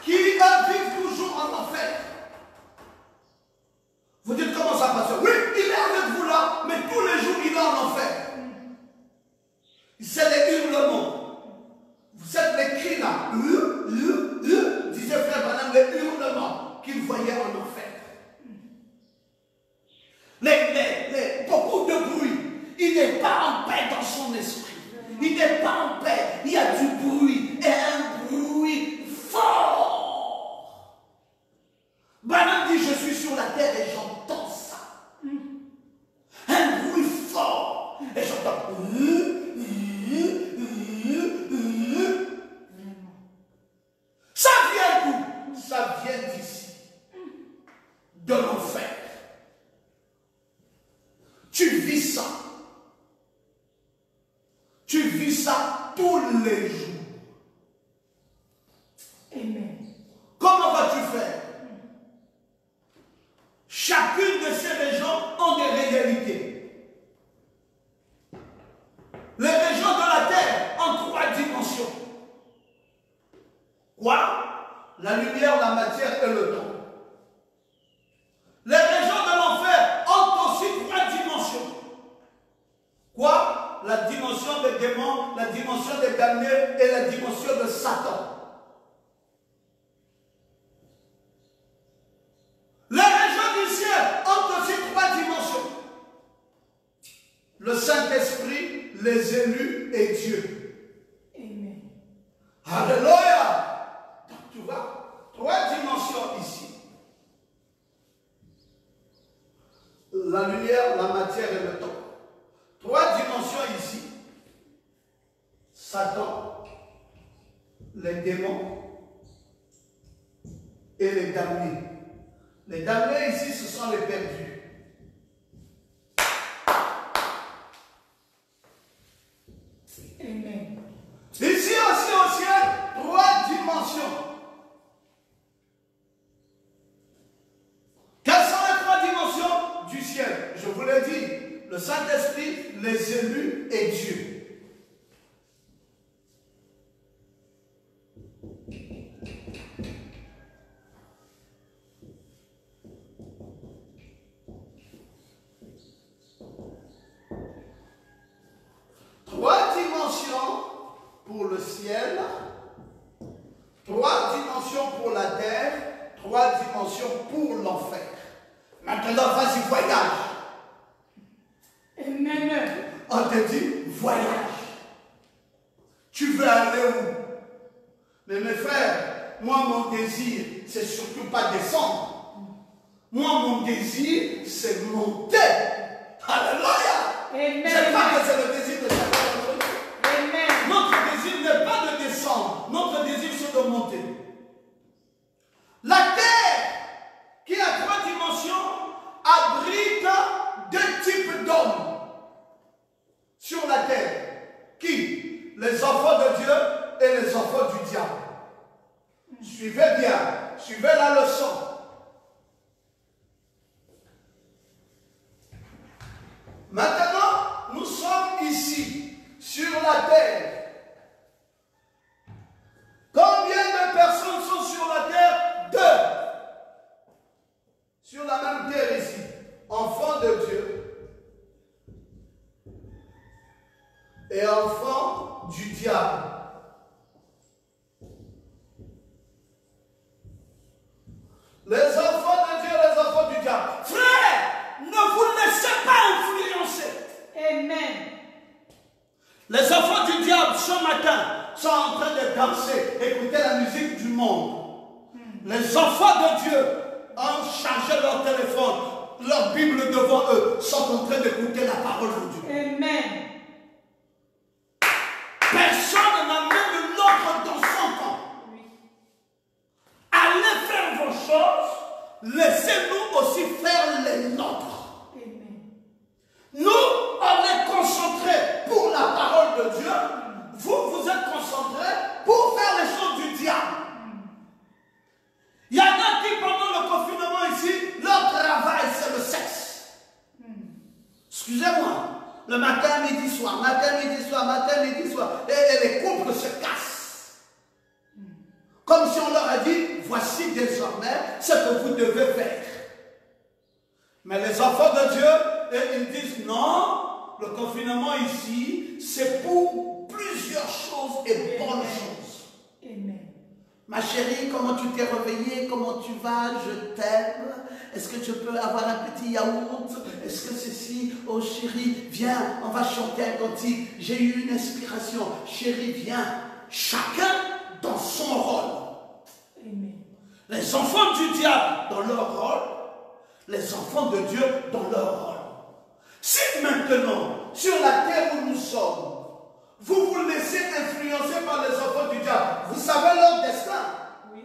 qui vivent toujours en enfer. Vous dites comment ça passe? Oui, il est avec vous là, mais tous les jours il est en enfer. C'est les hurlements. Vous êtes les cris là. Disait frère Branham, les hurlements qu'il voyait en enfer. Beaucoup de bruit. Il n'est pas en paix dans son esprit. Il n'est pas en paix. Il y a du bruit. Et un bruit fort. Branham dit, je suis sur la terre et j'entends ça. Un bruit fort. Et j'entends. Ça vient d'où? Ça vient d'ici. De l'enfer. Tu vis ça. Tu vis ça tous les jours. Amen. Comment vas-tu faire? Chacune de ces régions ont des réalités. Les régions de la terre en 3 dimensions. Quoi? La lumière, la matière et le temps. Les régions de l'enfer ont aussi 3 dimensions. Quoi? La dimension des démons, la dimension des damnés et la dimension de Satan. Les régions du ciel ont aussi 3 dimensions. Le Saint-Esprit, les élus et Dieu. Amen. Alléluia! Donc tu vois, 3 dimensions ici. La lumière, la matière et le temps. 3 dimensions ici. Satan, les démons et les damnés. Les damnés ici, ce sont les perdus. Amen. Ici aussi au ciel, 3 dimensions. Quelles sont les 3 dimensions du ciel? Je vous l'ai dit, le Saint-Esprit, les élus et Dieu. Trois dimensions pour le ciel, 3 dimensions pour la terre, 3 dimensions pour l'enfer. Maintenant, vas-y, voyage. Amen. On te dit, voyage. Tu veux aller où? Mais mes frères, moi, mon désir, c'est surtout pas descendre. Moi, mon désir, c'est monter. Alléluia. Amen. Je crois que c'est le désir de chacun d'entre nous. Amen. Notre désir n'est pas de descendre. Notre désir, c'est de monter. La terre, qui a 3 dimensions, abrite 2 types d'hommes sur la terre. Qui? Les enfants de Dieu et les enfants du diable. Suivez bien, suivez la leçon. Maintenant, nous sommes ici, sur la terre. Combien de personnes sont sur la terre? 2. Sur la même terre ici. Enfants de Dieu et enfants du diable. Les enfants de Dieu et les enfants du diable. Frère, ne vous laissez pas influencer. Amen. Les enfants du diable ce matin sont en train de danser, écouter la musique du monde. Les enfants de Dieu ont chargé leur téléphone, leur Bible devant eux, sont en train d'écouter la parole de Dieu. Amen. Personne n'a même l'autre dans son camp. Oui. Allez faire vos choses, laissez-nous aussi faire les nôtres. Amen. Nous, on est concentrés pour la parole de Dieu. Vous, vous êtes concentrés pour faire les choses du diable. Il y en a qui, pendant le confinement ici, leur travail, c'est le sexe. Excusez-moi. Le matin, midi, soir, matin, midi, soir, matin, midi, soir. Et les couples se cassent. Comme si on leur a dit, voici désormais ce que vous devez faire. Mais les enfants de Dieu, ils disent non, le confinement ici, c'est pour plusieurs choses et bonnes choses. Amen. Ma chérie, comment tu t'es réveillée? Comment tu vas? Je t'aime. Est-ce que je peux avoir un petit yaourt? Est-ce que ceci? Oh chérie, viens, on va chanter un cantique. J'ai eu une inspiration. Chérie, viens. Chacun dans son rôle. Amen. Les enfants du diable dans leur rôle, les enfants de Dieu dans leur rôle. Si maintenant, sur la terre où nous sommes, vous vous laissez influencer par les enfants du diable, vous savez leur destin. Oui.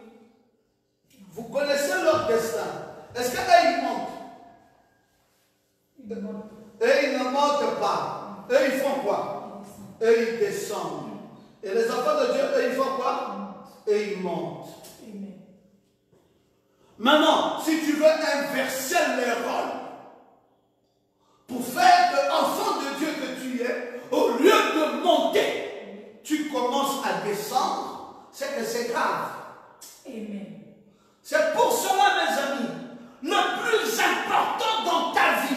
Vous connaissez leur destin. Est-ce qu'eux, ils montent? Il monte. Eux, ils ne montent pas. Eux, ils font quoi? Eux, ils descendent. Et les enfants de Dieu, eux, ils font quoi? Eux, ils montent. Amen. Maintenant, si tu veux inverser les rôles, pour faire que l'enfant de Dieu que tu es, au lieu de monter, tu commences à descendre, c'est que c'est grave. Amen. C'est pour cela, mes amis, le plus important dans ta vie,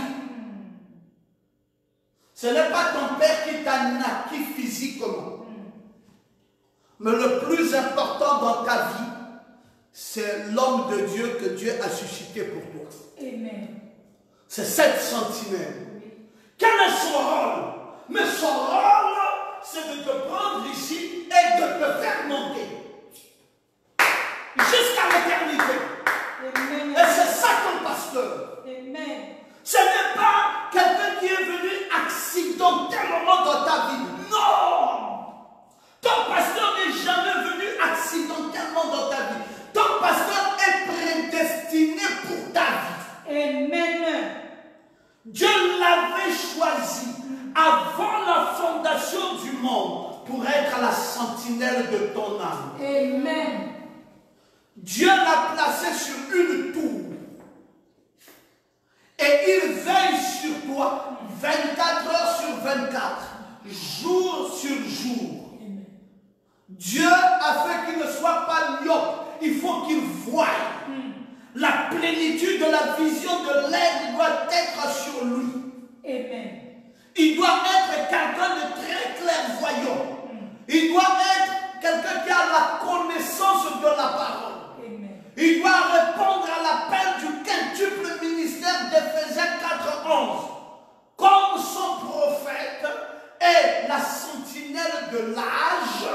ce n'est pas ton père qui t'a naquit physiquement, mais le plus important dans ta vie, c'est l'homme de Dieu que Dieu a suscité pour toi. Amen. C'est cette sentinelle. Quel est son rôle? Mais son rôle, c'est de te prendre ici et de te faire monter jusqu'à l'éternité. Amen. Et c'est ça ton pasteur. Amen. Ce n'est pas quelqu'un qui est venu accidentellement dans ta vie. Non! Ton pasteur n'est jamais venu accidentellement dans ta vie. Ton pasteur est prédestiné pour ta vie. Amen. Dieu l'avait choisi avant la fondation du monde pour être la sentinelle de ton âme. Amen. Dieu l'a placé sur une tour. Et il veille sur toi 24 heures sur 24, jour sur jour. Amen. Dieu a fait qu'il ne soit pas myope. Il faut qu'il voie. La plénitude de la vision de l'aigle doit être sur lui. Amen. Il doit être quelqu'un de très clairvoyant. Il doit être quelqu'un qui a la connaissance de la parole. Amen. Il doit répondre à l'appel du quintuple ministère d'Éphésiens 4:11. Comme son prophète est la sentinelle de l'âge,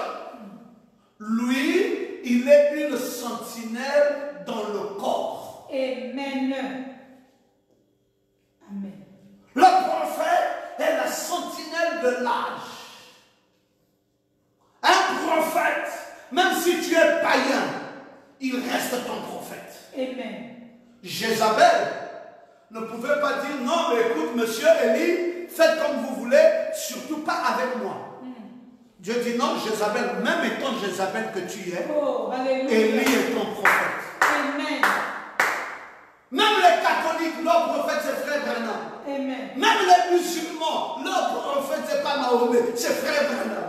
lui, il est une sentinelle dans le corps. Amen. Amen. Le prophète Amen. Jézabel ne pouvait pas dire non, mais écoute, monsieur Élie, faites comme vous voulez, surtout pas avec moi. Dieu dit non, Jézabel, même étant Jézabel que tu es, Oh, alléluia. Élie est ton prophète. Amen. Même les catholiques, leur prophète c'est Frère Branham. Amen. Même les musulmans, leur prophète c'est pas Mahomet, c'est Frère Branham.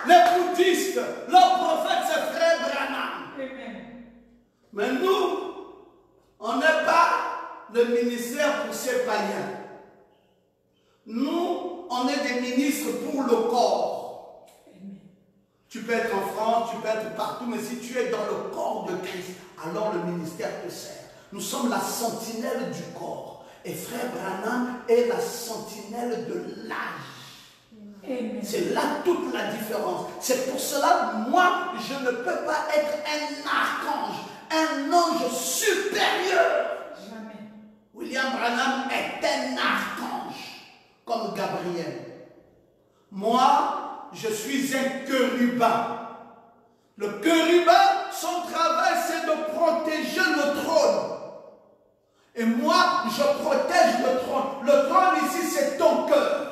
Les bouddhistes, leur prophète c'est Frère Branham. Amen. Mais nous, on n'est pas le ministère pour ces païens. Nous, on est des ministres pour le corps. Amen. Tu peux être en France, tu peux être partout, mais si tu es dans le corps de Christ, alors le ministère te sert. Nous sommes la sentinelle du corps. Et Frère Branham est la sentinelle de l'âge. Amen. C'est là toute la différence. C'est pour cela que moi, je ne peux pas être un archange, un ange supérieur. Jamais. William Branham est un archange, comme Gabriel. Moi, je suis un chérubin. Le chérubin, son travail, c'est de protéger le trône. Et moi, je protège le trône. Le trône ici, c'est ton cœur.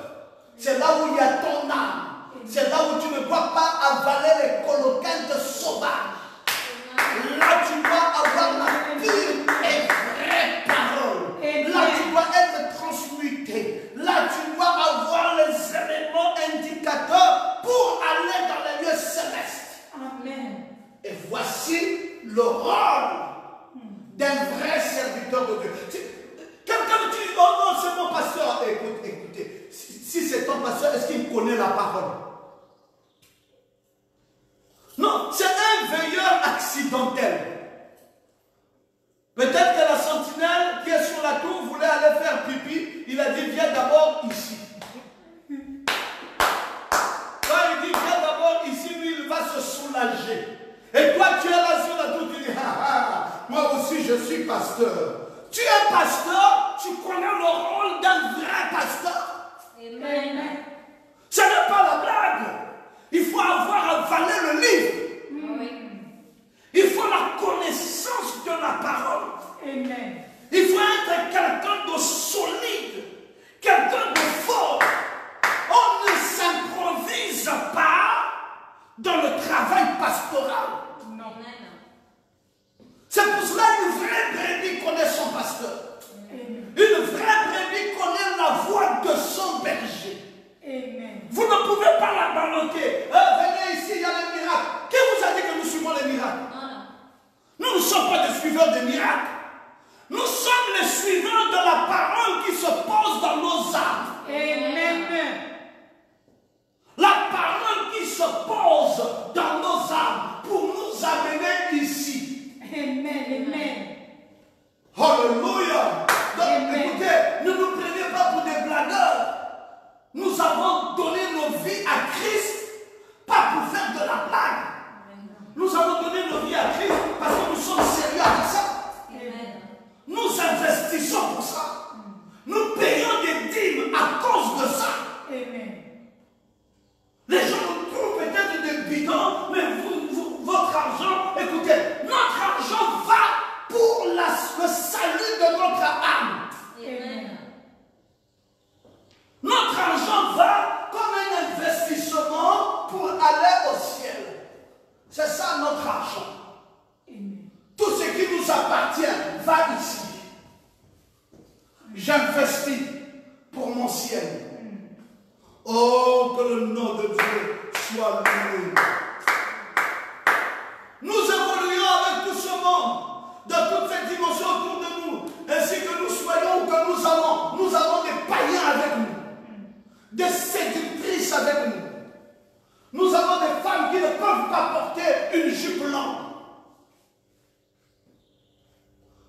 C'est là où il y a ton âme. C'est là où tu ne dois pas avaler les coloquintes sauvages. Là, tu dois avoir la pure et vraie parole. Là, tu dois être transmuté. Là, tu dois avoir les éléments indicateurs pour aller dans les lieux célestes. Amen. Et voici le rôle d'un vrai serviteur de Dieu. Quelqu'un me dit, oh non, c'est mon pasteur. Écoutez, si c'est ton pasteur, est-ce qu'il connaît la parole? Non, c'est un veilleur accidentel. Peut-être que la sentinelle qui est sur la tour voulait aller faire pipi. Il a dit, viens d'abord ici. Quand il dit, viens d'abord ici, lui, il va se soulager. Et toi, tu es là sur la tour, tu dis, moi aussi, je suis pasteur. Tu es pasteur, tu connais le rôle d'un vrai pasteur. Amen. Ce n'est pas la blague. Il faut avoir avalé le livre. Il faut la connaissance de la parole. Amen. Il faut être quelqu'un de solide, quelqu'un de fort. On ne s'improvise pas dans le travail pastoral. Non. C'est pour cela qu'une vraie brebis connaît son pasteur. Amen. Une vraie brebis connaît la voix de son berger. Amen. Vous ne pouvez pas la baloter. Venez ici, il y a les miracles. Qui vous a dit que nous suivons les miracles? Nous ne sommes pas des suiveurs des miracles. Nous sommes les suiveurs de la parole qui se pose dans nos âmes. Amen. La parole qui se pose dans nos âmes pour nous amener ici. Amen. Amen. Alléluia. Donc, Amen. écoutez, ne nous prenez pas pour des blagueurs. Nous avons donné nos vies à Christ, pas pour faire de la blague. Nous avons donné nos vies à Christ parce que nous sommes sérieux avec ça. Nous investissons pour ça. Nous payons des dîmes à cause de ça. Amen. Les gens nous trouvent peut-être des bidons, mais votre argent, écoutez, notre argent va pour le salut de notre âme. Amen. Notre argent va comme un investissement pour aller au ciel. C'est ça notre argent. Amen. Tout ce qui nous appartient va ici. J'investis pour mon ciel. Oh, que le nom de Dieu soit loué. Nous évoluons avec tout ce monde, dans toutes ces dimensions autour de nous, ainsi que nous soyons où que nous avons des païens avec nous, des séductrices avec nous. Nous avons des femmes qui ne peuvent pas porter une jupe longue.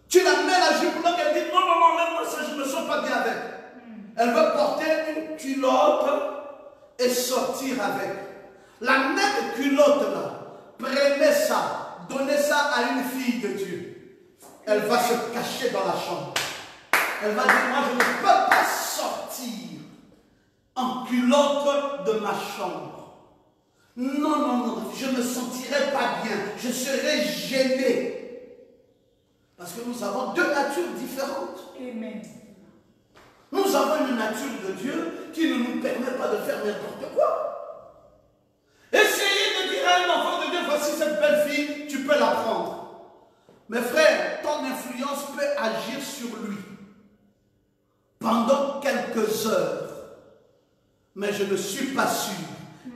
Tu la mets la jupe longue, elle dit non, même moi ça, je ne me sens pas bien avec. Elle veut porter une culotte et sortir avec. La même culotte là, prenez ça, donnez ça à une fille de Dieu. Elle va se cacher dans la chambre. Elle va dire, moi je ne peux pas sortir en culotte de ma chambre. Non, je ne me sentirai pas bien. Je serai gêné. Parce que nous avons deux natures différentes. Amen. Nous avons une nature de Dieu qui ne nous permet pas de faire n'importe quoi. Essayez de dire à un enfant de Dieu, voici cette belle fille, tu peux la prendre. Mais frère, ton influence peut agir sur lui pendant quelques heures. Mais je ne suis pas sûr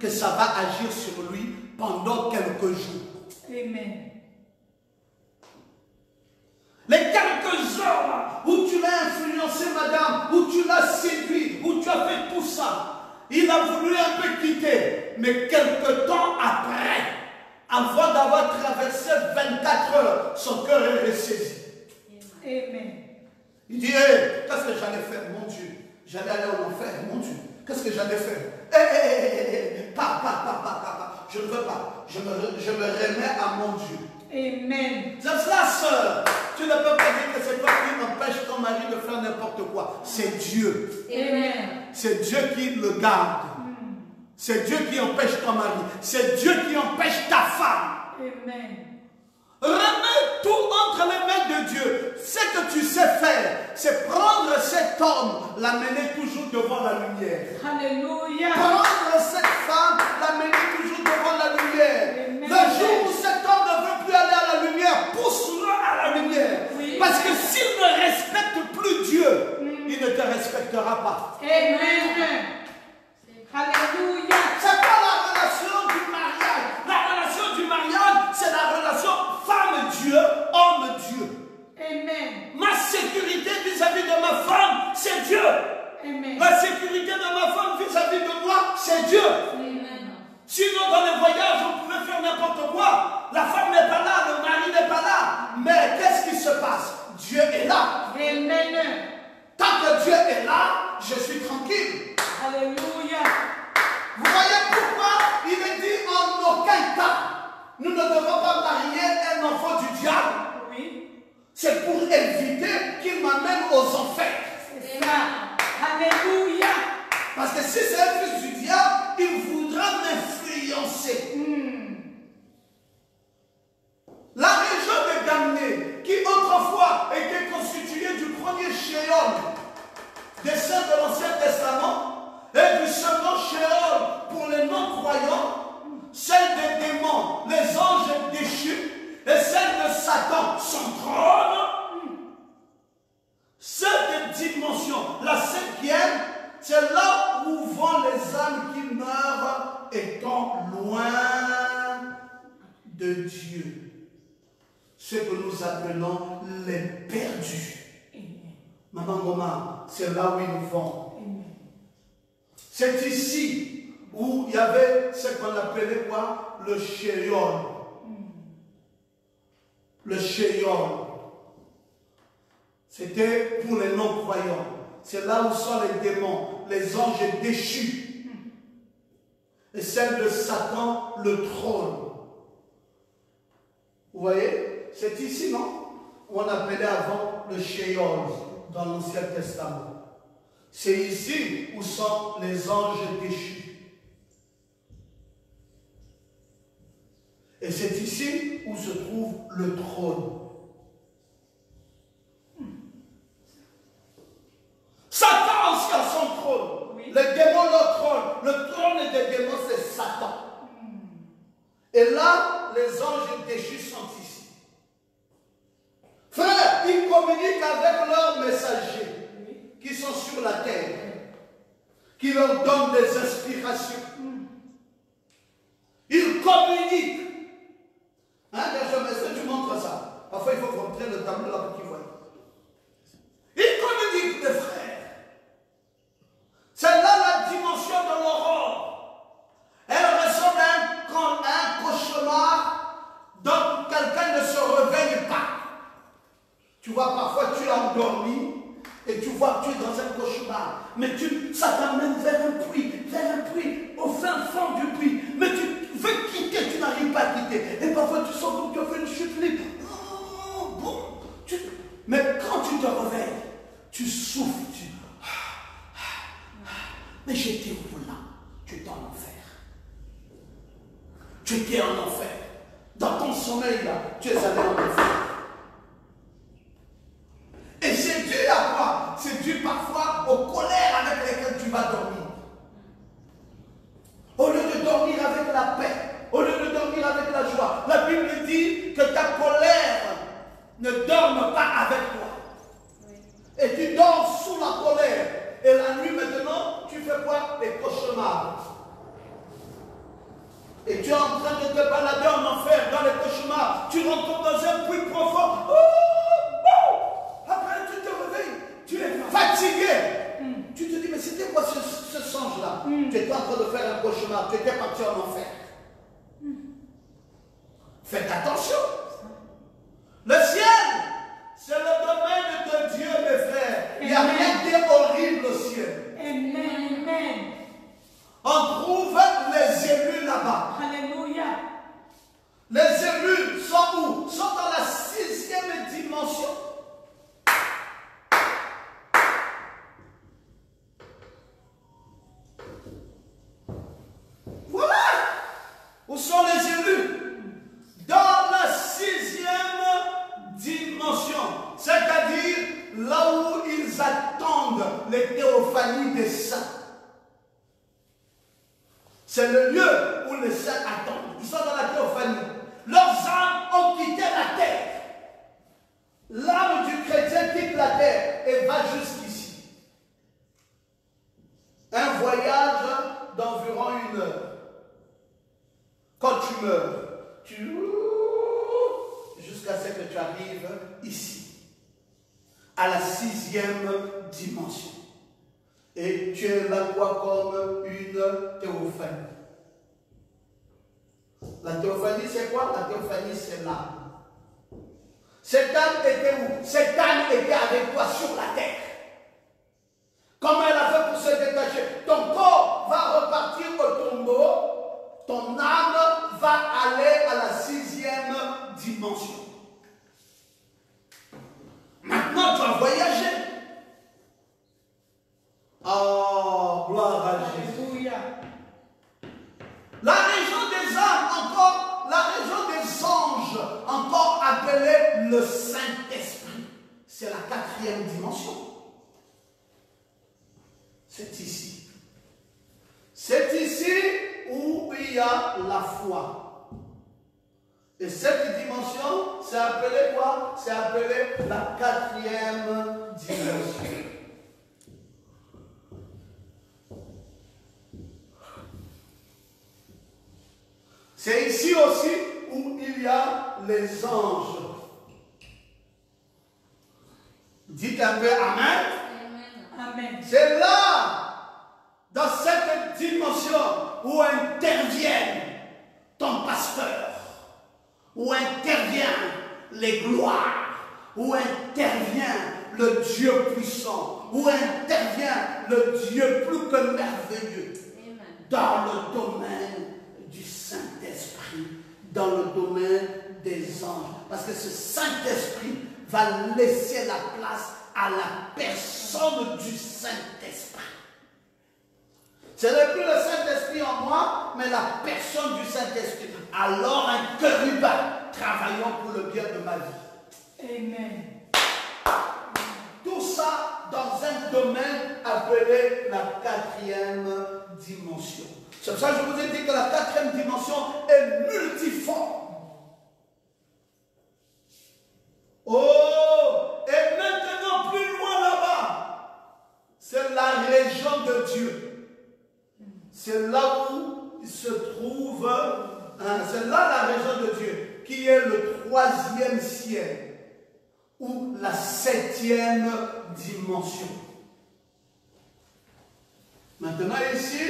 que ça va agir sur lui pendant quelques jours. Amen. Les quelques heures là, où tu l'as influencé, madame, où tu l'as séduit, où tu as fait tout ça, il a voulu un peu quitter. Mais quelque temps après, avant d'avoir traversé 24 heures, son cœur est ressaisi. Amen. Il dit, hey, qu'est-ce que j'allais faire, mon Dieu? J'allais aller en enfer, mon Dieu. Qu'est-ce que j'allais faire? Pas. Je ne veux pas. Je me remets à mon Dieu. Amen. C'est cela, sœur. Tu ne peux pas dire que c'est toi qui empêche ton mari de faire n'importe quoi. C'est Dieu. Amen. C'est Dieu qui le garde. C'est Dieu qui empêche ton mari. C'est Dieu qui empêche ta femme. Amen. Remets tout entre les mains de Dieu. Ce que tu sais faire, c'est prendre cet homme, l'amener toujours devant la lumière. Alléluia. Prendre cette femme, l'amener toujours devant la lumière. Amen. Le jour où cet homme ne veut plus aller à la lumière, pousse-le à la lumière. Oui. Parce que s'il ne respecte plus Dieu, il ne te respectera pas. Amen. Alléluia. C'est pas la relation du mariage. La relation du mariage, c'est la relation femme-Dieu, homme-Dieu. Amen. Ma sécurité vis-à-vis de ma femme, c'est Dieu. Amen. La sécurité de ma femme vis-à-vis de moi, c'est Dieu. Amen. Sinon, dans les voyages, on pouvait faire n'importe quoi. La femme n'est pas là, le mari n'est pas là. Mais qu'est-ce qui se passe? Dieu est là. Amen. Tant que Dieu est là, je suis tranquille. Alléluia. Vous voyez pourquoi il est dit en aucun cas, nous ne devons pas marier un enfant du diable. Oui. C'est pour éviter qu'il m'amène aux enfers. C'est ça. Alléluia. Parce que si c'est un fils du diable, il voudra m'influencer. La région des damnés, qui autrefois était constituée du premier Sheol, des saints de l'Ancien Testament, et du second Sheol pour les non-croyants, celle des démons, les anges déchus, et celle de Satan, son trône. Cette dimension, la cinquième, c'est là où vont les âmes qui meurent étant loin de Dieu. Ce que nous appelons les perdus. Maman Goma, c'est là où ils vont. C'est ici où il y avait ce qu'on appelait quoi? Le Sheol. Le Sheol. C'était pour les non-croyants. C'est là où sont les démons, les anges déchus. Et celle de Satan, le trône. Vous voyez? C'est ici, non? Où on appelait avant le Sheol dans l'Ancien Testament. C'est ici où sont les anges déchus. Et c'est ici où se trouve le trône. Satan aussi a son trône. Oui. Les démons, leur trône. Le trône des démons, c'est Satan. Et là, les anges déchus sont ici. Frère, ils communiquent avec leurs messagers qui sont sur la terre, qui leur donnent des inspirations. Ils communiquent. Hein, est-ce que tu montres ça? Parfois, il faut montrer le tableau là pour qu'ils voient. Ils communiquent, mes frères. C'est là la dimension de l'aurore. Elle ressemble à un cauchemar dont quelqu'un ne se réveille pas. Tu vois, parfois tu es endormi et tu vois que tu es dans un cauchemar. Mais ça t'amène vers un puits, au fin fond du puits. Mais tu veux quitter, tu n'arrives pas à quitter. Et parfois tu sens comme tu as fait une chute libre. Mais quand tu te réveilles, tu souffles. Mais j'étais où là? Tu étais en enfer. Tu étais en enfer. Dans ton sommeil là, tu es allé en enfer. un puits profond. Oh, après, tu te réveilles. Tu es fatigué. Tu te dis, mais c'était quoi ce songe-là? Tu étais en train de faire un cauchemar. Tu étais parti en enfer. Faites attention. Le ciel, c'est le domaine de Dieu, mes frères. Il n'y a rien de horrible au ciel. Amen. Amen. On trouve les élus là-bas. Alléluia. Les élus sont où? Sont dans la 6e dimension. Voilà. Où sont les élus? Dans la 6e dimension. C'est-à-dire là où ils attendent les théophanies des saints. C'est le lieu où les saints attendent. Ils sont dans la théophanie. Leurs âmes ont quitté la terre. L'âme du chrétien quitte la terre et va jusqu'ici. Un voyage d'environ 1 heure. Quand tu meurs, jusqu'à ce que tu arrives ici, à la 6e dimension. Et tu es là quoi comme une théophanie. La théophanie, c'est quoi? La théophanie, c'est l'âme. Cette âme était où? Cette âme était avec toi sur la terre. Comment elle a fait pour se détacher? Ton corps va repartir au tombeau, ton âme va aller à la 6e dimension. Maintenant, tu vas voyager. Oh, gloire à Jésus. Alléluia. La région des âmes, encore, la région des anges, encore appelée le Saint-Esprit. C'est la 4e dimension. C'est ici. C'est ici où il y a la foi. Et cette dimension, c'est appelé quoi? C'est appelé la 4e dimension. C'est ici aussi où il y a les anges. Dites un peu Amen. Amen. C'est là, dans cette dimension, où interviennent ton pasteur, où interviennent les gloires, où intervient le Dieu puissant, où intervient le Dieu plus que merveilleux, dans le domaine du Saint-Esprit, dans le domaine des anges. Parce que ce Saint-Esprit va laisser la place à la personne du Saint-Esprit. Ce n'est plus le Saint-Esprit en moi, mais la personne du Saint-Esprit. Alors un chérubin travaillant pour le bien de ma vie. Amen. Tout ça dans un domaine appelé la 4e dimension. C'est pour ça que je vous ai dit que la 4e dimension est multiforme. Oh, et maintenant plus loin là-bas, c'est la région de Dieu. C'est là où il se trouve, c'est là la région de Dieu, qui est le 3e ciel, ou la 7e dimension. Maintenant ici,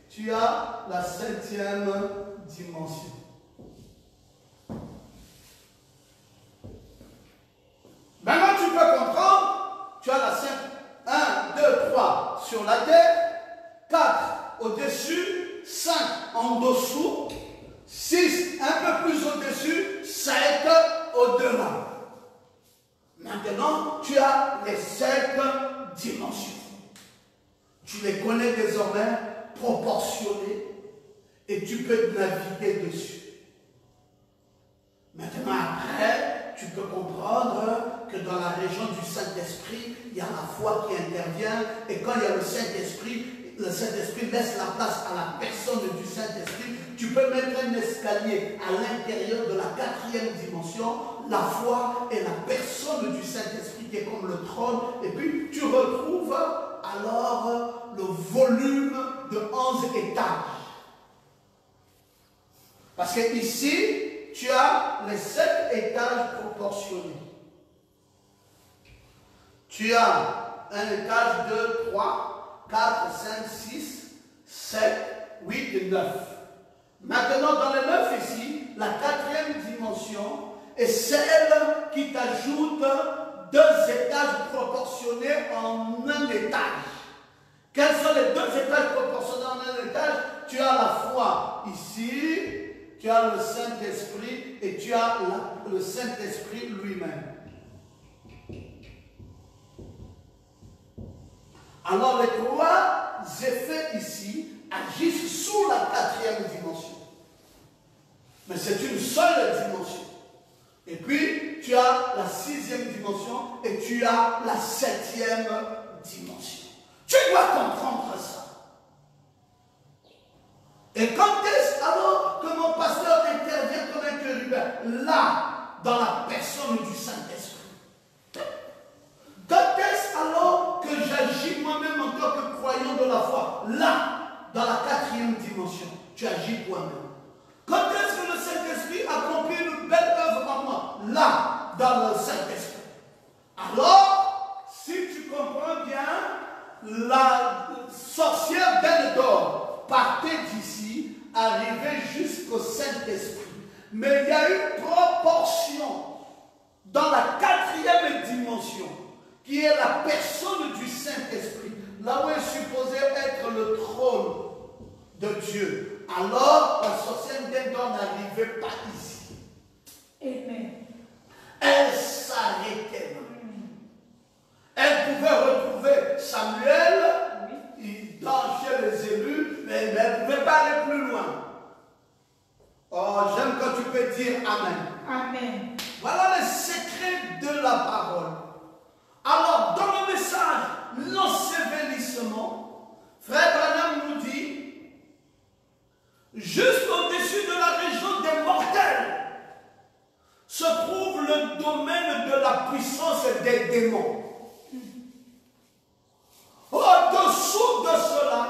tu as la 7e dimension. Maintenant, tu peux comprendre, tu as la 5, 1, 2, 3 sur la terre, 4 au-dessus, 5 en dessous, 6 un peu plus au-dessus, 7 au-delà. Maintenant, tu as les 7 dimensions. Tu les connais désormais proportionnées et tu peux naviguer dessus. Maintenant, après, tu peux comprendre que dans la région du Saint-Esprit, il y a la foi qui intervient. Et quand il y a le Saint-Esprit laisse la place à la personne du Saint-Esprit. Tu peux mettre un escalier à l'intérieur de la 4e dimension, la foi et la personne du Saint-Esprit qui est comme le trône. Et puis, tu retrouves alors le volume de 11 étages. Parce que ici, tu as les 7 étages proportionnés. Tu as un étage 2, 3, 4, 5, 6, 7, 8 et 9. Maintenant, dans les 9 ici, la 4e dimension est celle qui t'ajoute 2 étages proportionnés en un étage. Quels sont les 2 étages proportionnés en un étage? Tu as la foi ici, tu as le Saint-Esprit et tu as le Saint-Esprit lui-même. Alors les 3 effets ici agissent sous la 4e dimension. Mais c'est une seule dimension. Et puis, tu as la 6e dimension et tu as la 7e dimension. Tu dois comprendre ça. Et quand est-ce alors que mon pasteur intervient comme un chérubin? Là, dans la personne du Saint-Esprit. Quand est-ce alors que j'agis moi-même en tant que croyant de la foi? Là, dans la 4e dimension, tu agis toi-même. Quand est-ce que le Saint-Esprit accomplit une belle œuvre en moi? Là, dans le Saint-Esprit. Alors, si tu comprends bien, la sorcière belle d'or partait d'ici, arrivait jusqu'au Saint-Esprit. Mais il y a une proportion dans la 4e dimension, qui est la personne du Saint-Esprit, là où est supposé être le trône de Dieu. Alors, la sorcière d'or n'arrivait pas ici. Amen. Elle s'arrêtait. Elle pouvait retrouver Samuel chez les élus, mais elle ne pouvait pas aller plus loin. Oh, j'aime quand tu peux dire Amen. Amen. Voilà les secrets de la parole. Alors, dans le message, l'ensevelissement, Frère Branham nous dit, juste au-dessus de la région des mortels se trouve le domaine de la puissance des démons. Au-dessous de cela,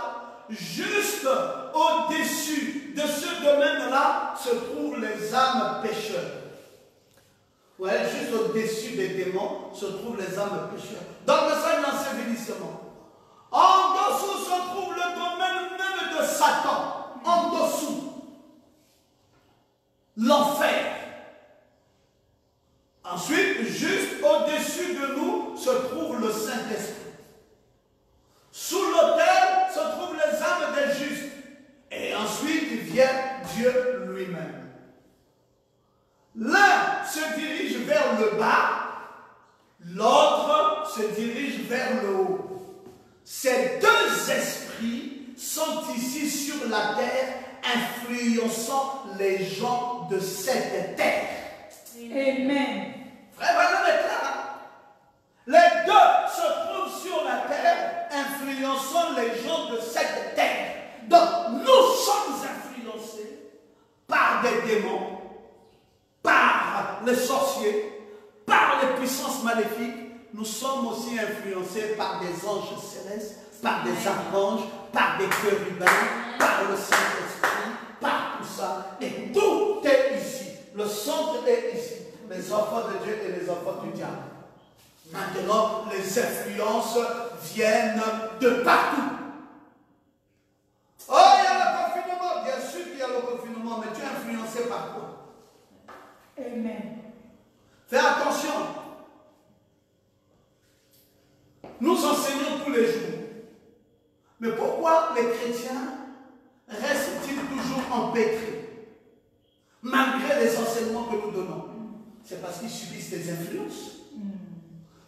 juste au-dessus de ce domaine-là, se trouvent les âmes pécheurs. Ouais, juste au-dessus des démons se trouvent les âmes pécheurs. Dans le message d'ensevelissement. En dessous se trouve le domaine même de Satan. En dessous. L'enfer. Ensuite, juste au-dessus de nous se trouve le Saint-Esprit. Sous l'autel se trouvent les âmes des justes. Et ensuite vient Dieu lui-même. L'un se dirige vers le bas, l'autre se dirige vers le haut. Ces 2 esprits sont ici sur la terre, influençant les gens de cette terre. Amen. Frère Branham est clair. Les 2 se trouvent sur la terre, influençant les gens de cette terre. Donc, nous sommes influencés par des démons, par les sorciers, par les puissances maléfiques. Nous sommes aussi influencés par des anges célestes, par des archanges, par des chérubins, par le Saint-Esprit, par tout ça. Et tout est ici. Le centre est ici. Les enfants de Dieu et les enfants du diable. Maintenant, les influences viennent de partout. Oh, il y a le confinement. Bien sûr qu'il y a le confinement, mais tu es influencé par quoi? Amen. Fais attention. Nous enseignons tous les jours. Mais pourquoi les chrétiens restent-ils toujours empêtrés malgré les enseignements que nous donnons? C'est parce qu'ils subissent des influences.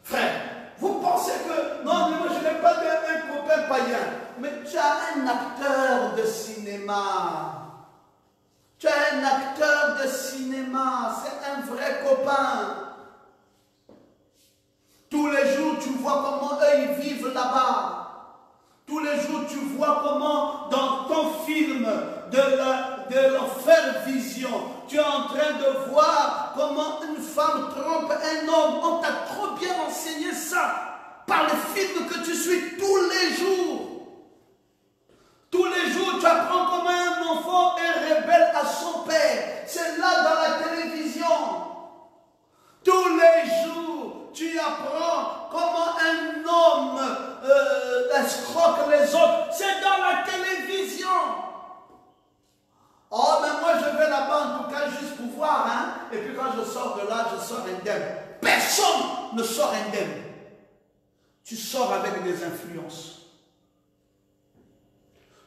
Frère, vous pensez que non, mais moi je n'ai pas un copain païen, mais tu as un acteur de cinéma. Tu as un acteur de cinéma, c'est un vrai copain. Tous les jours, tu vois comment eux ils vivent là-bas. Tous les jours, tu vois comment dans ton film de l'enfer vision, tu es en train de voir comment une femme trompe un homme. On t'a trop bien enseigné ça par les films que tu suis tous les jours. Tous les jours, tu apprends comment un enfant est rebelle à son père. C'est là dans la télé Personne ne sort indemne. Tu sors avec des influences.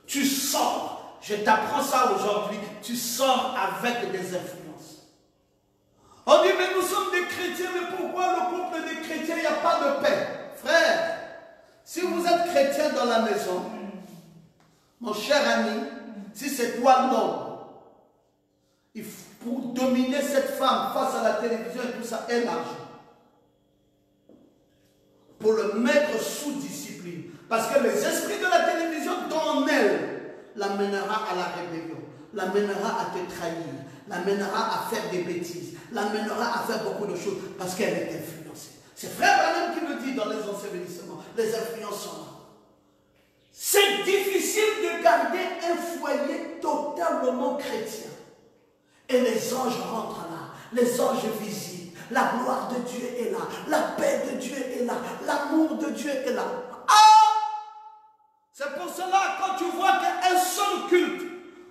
Tu sors, je t'apprends ça aujourd'hui, tu sors avec des influences. On dit, mais nous sommes des chrétiens, mais pourquoi le couple des chrétiens, il n'y a pas de paix? Frère, si vous êtes chrétien dans la maison, mon cher ami, si c'est toi l'homme, pour dominer cette femme face à la télévision et tout ça, est l'argent. Pour le mettre sous discipline. Parce que les esprits de la télévision, dans elle, l'amènera à la rébellion, l'amènera à te trahir, l'amènera à faire des bêtises, l'amènera à faire beaucoup de choses parce qu'elle est influencée. C'est Frère Branham qui le dit dans les ensevelissements, les influences sont là. C'est difficile de garder un foyer totalement chrétien. Et les anges rentrent là, les anges visitent, la gloire de Dieu est là, la paix de Dieu est là, l'amour de Dieu est là. C'est pour cela, quand tu vois qu'un seul culte,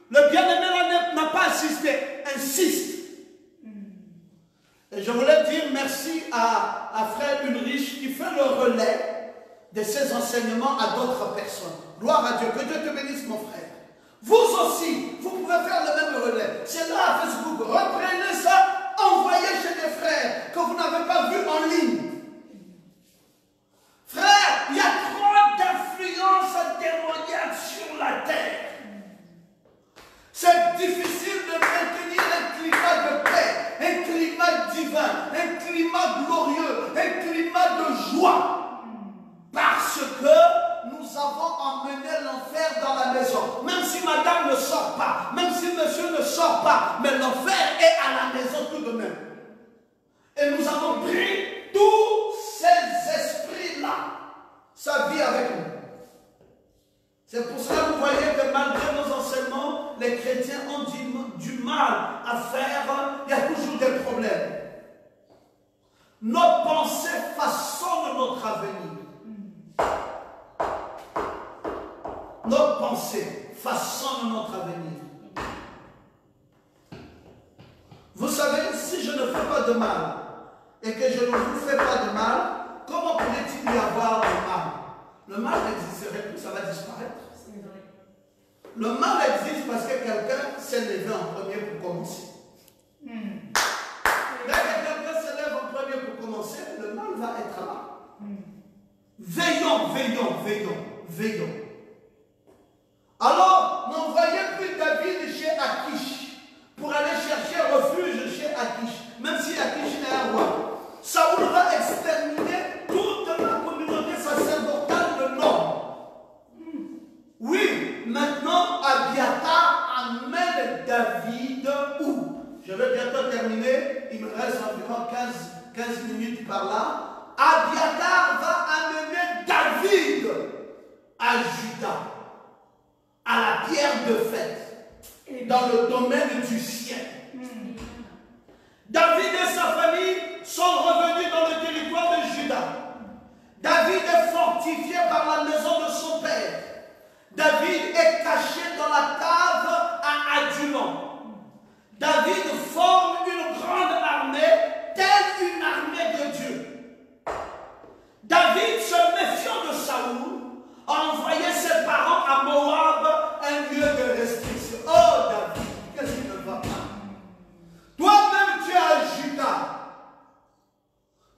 le bien-aimé n'a pas assisté, insiste. Et je voulais dire merci à Frère Ulrich qui fait le relais de ses enseignements à d'autres personnes. Gloire à Dieu, que Dieu te bénisse mon frère. Vous aussi, vous pouvez faire le même relais. C'est là à Facebook, reprenez ça, envoyez chez des frères que vous n'avez pas vus en ligne. Frère, il y a trop d'influences démoniaques sur la terre. C'est difficile de maintenir un climat de paix, un climat divin, un climat glorieux, un climat de joie. Parce que nous avons emmené l'enfer dans la maison. Même si madame ne sort pas, même si monsieur ne sort pas, mais l'enfer est à la maison tout de même. Et nous avons pris tous ces esprits-là. Ça vit avec nous. C'est pour cela que vous voyez que malgré nos enseignements, les chrétiens ont du mal à faire. Il y a toujours des problèmes. Nos pensées façonnent notre avenir. Nos pensées façonnent notre avenir. Vous savez, si je ne fais pas de mal et que je ne vous fais pas de mal, comment pourrait-il y avoir de mal? Le mal n'existerait plus, ça va disparaître. Le mal existe parce que quelqu'un s'est levé en premier pour commencer. Dès que quelqu'un se lève en premier pour commencer, le mal va être là. Veillons, veillons, veillons, veillons. Alors, n'envoyez plus David chez Akish pour aller chercher refuge chez Akish, même si Akish est un roi. Saoul va exterminer toute la communauté sacerdotale de Nord. Oui, maintenant, Abiathar amène David où? Je vais bientôt terminer, il me reste environ 15 minutes par là. Abiathar va amener David à Juda, à la pierre de fête, dans le domaine du ciel. David et sa famille sont revenus dans le territoire de Juda. David est fortifié par la maison de son père. David est caché dans la cave à Adullam. David forme une grande armée, telle une armée de Dieu. David, se méfiant de Saoul, a envoyé ses parents à Moab, un lieu de restriction. Oh David, qu'est-ce qui ne va pas? Toi-même, tu es à Juda.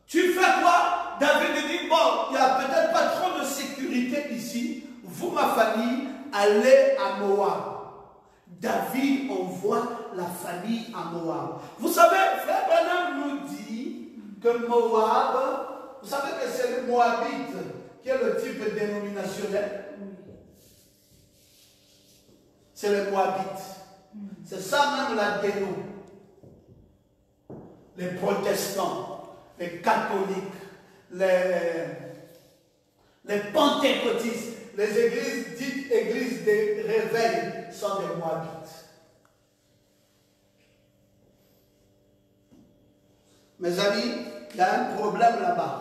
Tu fais quoi? David dit, bon, il n'y a peut-être pas trop de sécurité ici. Vous, ma famille, allez à Moab. David envoie la famille à Moab. Vous savez, Frère Branham nous dit que Moab, vous savez que c'est le Moabite qui est le type dénominationnel. C'est le Moabite. C'est ça même la déno. Les protestants, les catholiques, les pentecôtistes, les églises dites églises de réveil sont des Moabites. Mes amis, il y a un problème là-bas.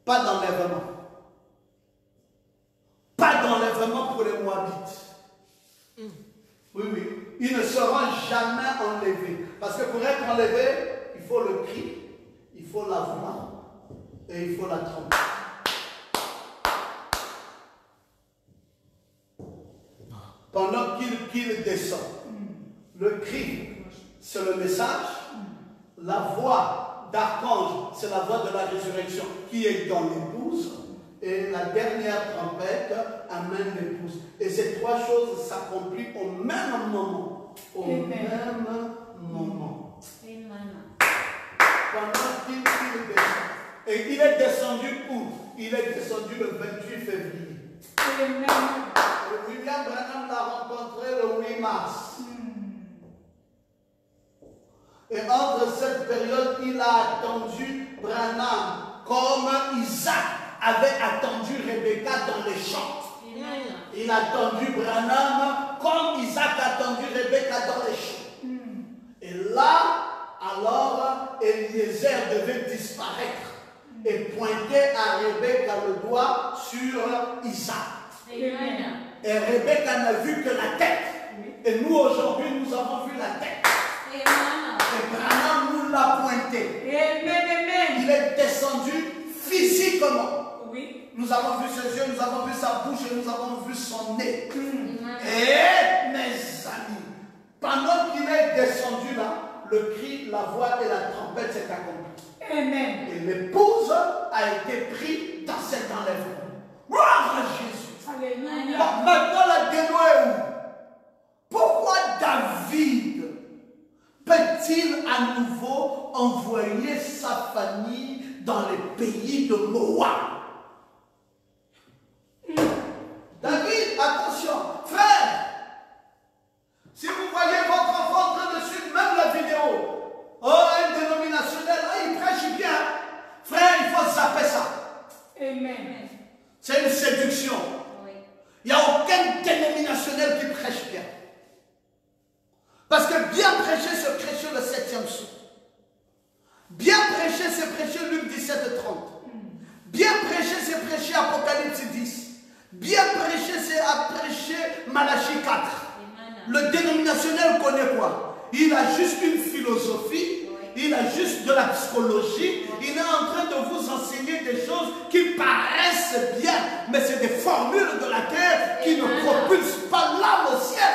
Pas d'enlèvement. Pas d'enlèvement pour les Moabites. Oui, oui. Ils ne seront jamais enlevés. Parce que pour être enlevé, faut le cri, il faut la voix et il faut la trompette. Pendant qu'il descend, le cri, c'est le message. La voix d'archange, c'est la voix de la résurrection qui est dans l'épouse. Et la dernière trompette amène l'épouse. Et ces trois choses s'accomplissent au même moment. Au même moment. Pendant qu'il descend. Et il est descendu où? Il est descendu le 28 février. Et William Branham l'a rencontré le 8 mars. Et entre cette période, il a attendu Branham comme Isaac avait attendu Rebecca dans les champs. Il a attendu Branham comme Isaac a attendu Rebecca dans les champs. Et là, alors, Eliezer devait disparaître et pointer à Rebecca le doigt sur Isaac. Et Rebecca n'a vu que la tête. Et nous, aujourd'hui, nous avons vu la tête. Et Branham nous l'a pointé. Il est descendu physiquement. Nous avons vu ses yeux, nous avons vu sa bouche et nous avons vu son nez. Et mes amis, pendant qu'il est descendu là, le cri, la voix et la trompette s'est accompli. Et l'épouse a été prise dans cet enlèvement. Gloire à Jésus. Alléluia. Maintenant la dénouement est où? Pourquoi David peut-il à nouveau envoyer sa famille dans les pays de Moab? David, attention, frère, si vous voyez votre enfant en train de suivre même la vidéo, oh, un dénominationnel, oh, il prêche bien, frère, il faut zapper ça. Amen. C'est une séduction. Il n'y a aucun dénominationnel qui prêche bien. Parce que bien prêcher, c'est prêcher le 7e psaume. Bien prêcher, c'est prêcher Luc 17, 30. Bien prêcher, c'est prêcher Apocalypse 10. Bien prêcher, c'est à prêcher Malachie 4. Le dénominationnel connaît quoi? Il a juste une philosophie, il a juste de la psychologie, il est en train de vous enseigner des choses qui paraissent bien, mais c'est des formules de la terre qui ne propulsent pas l'âme au ciel.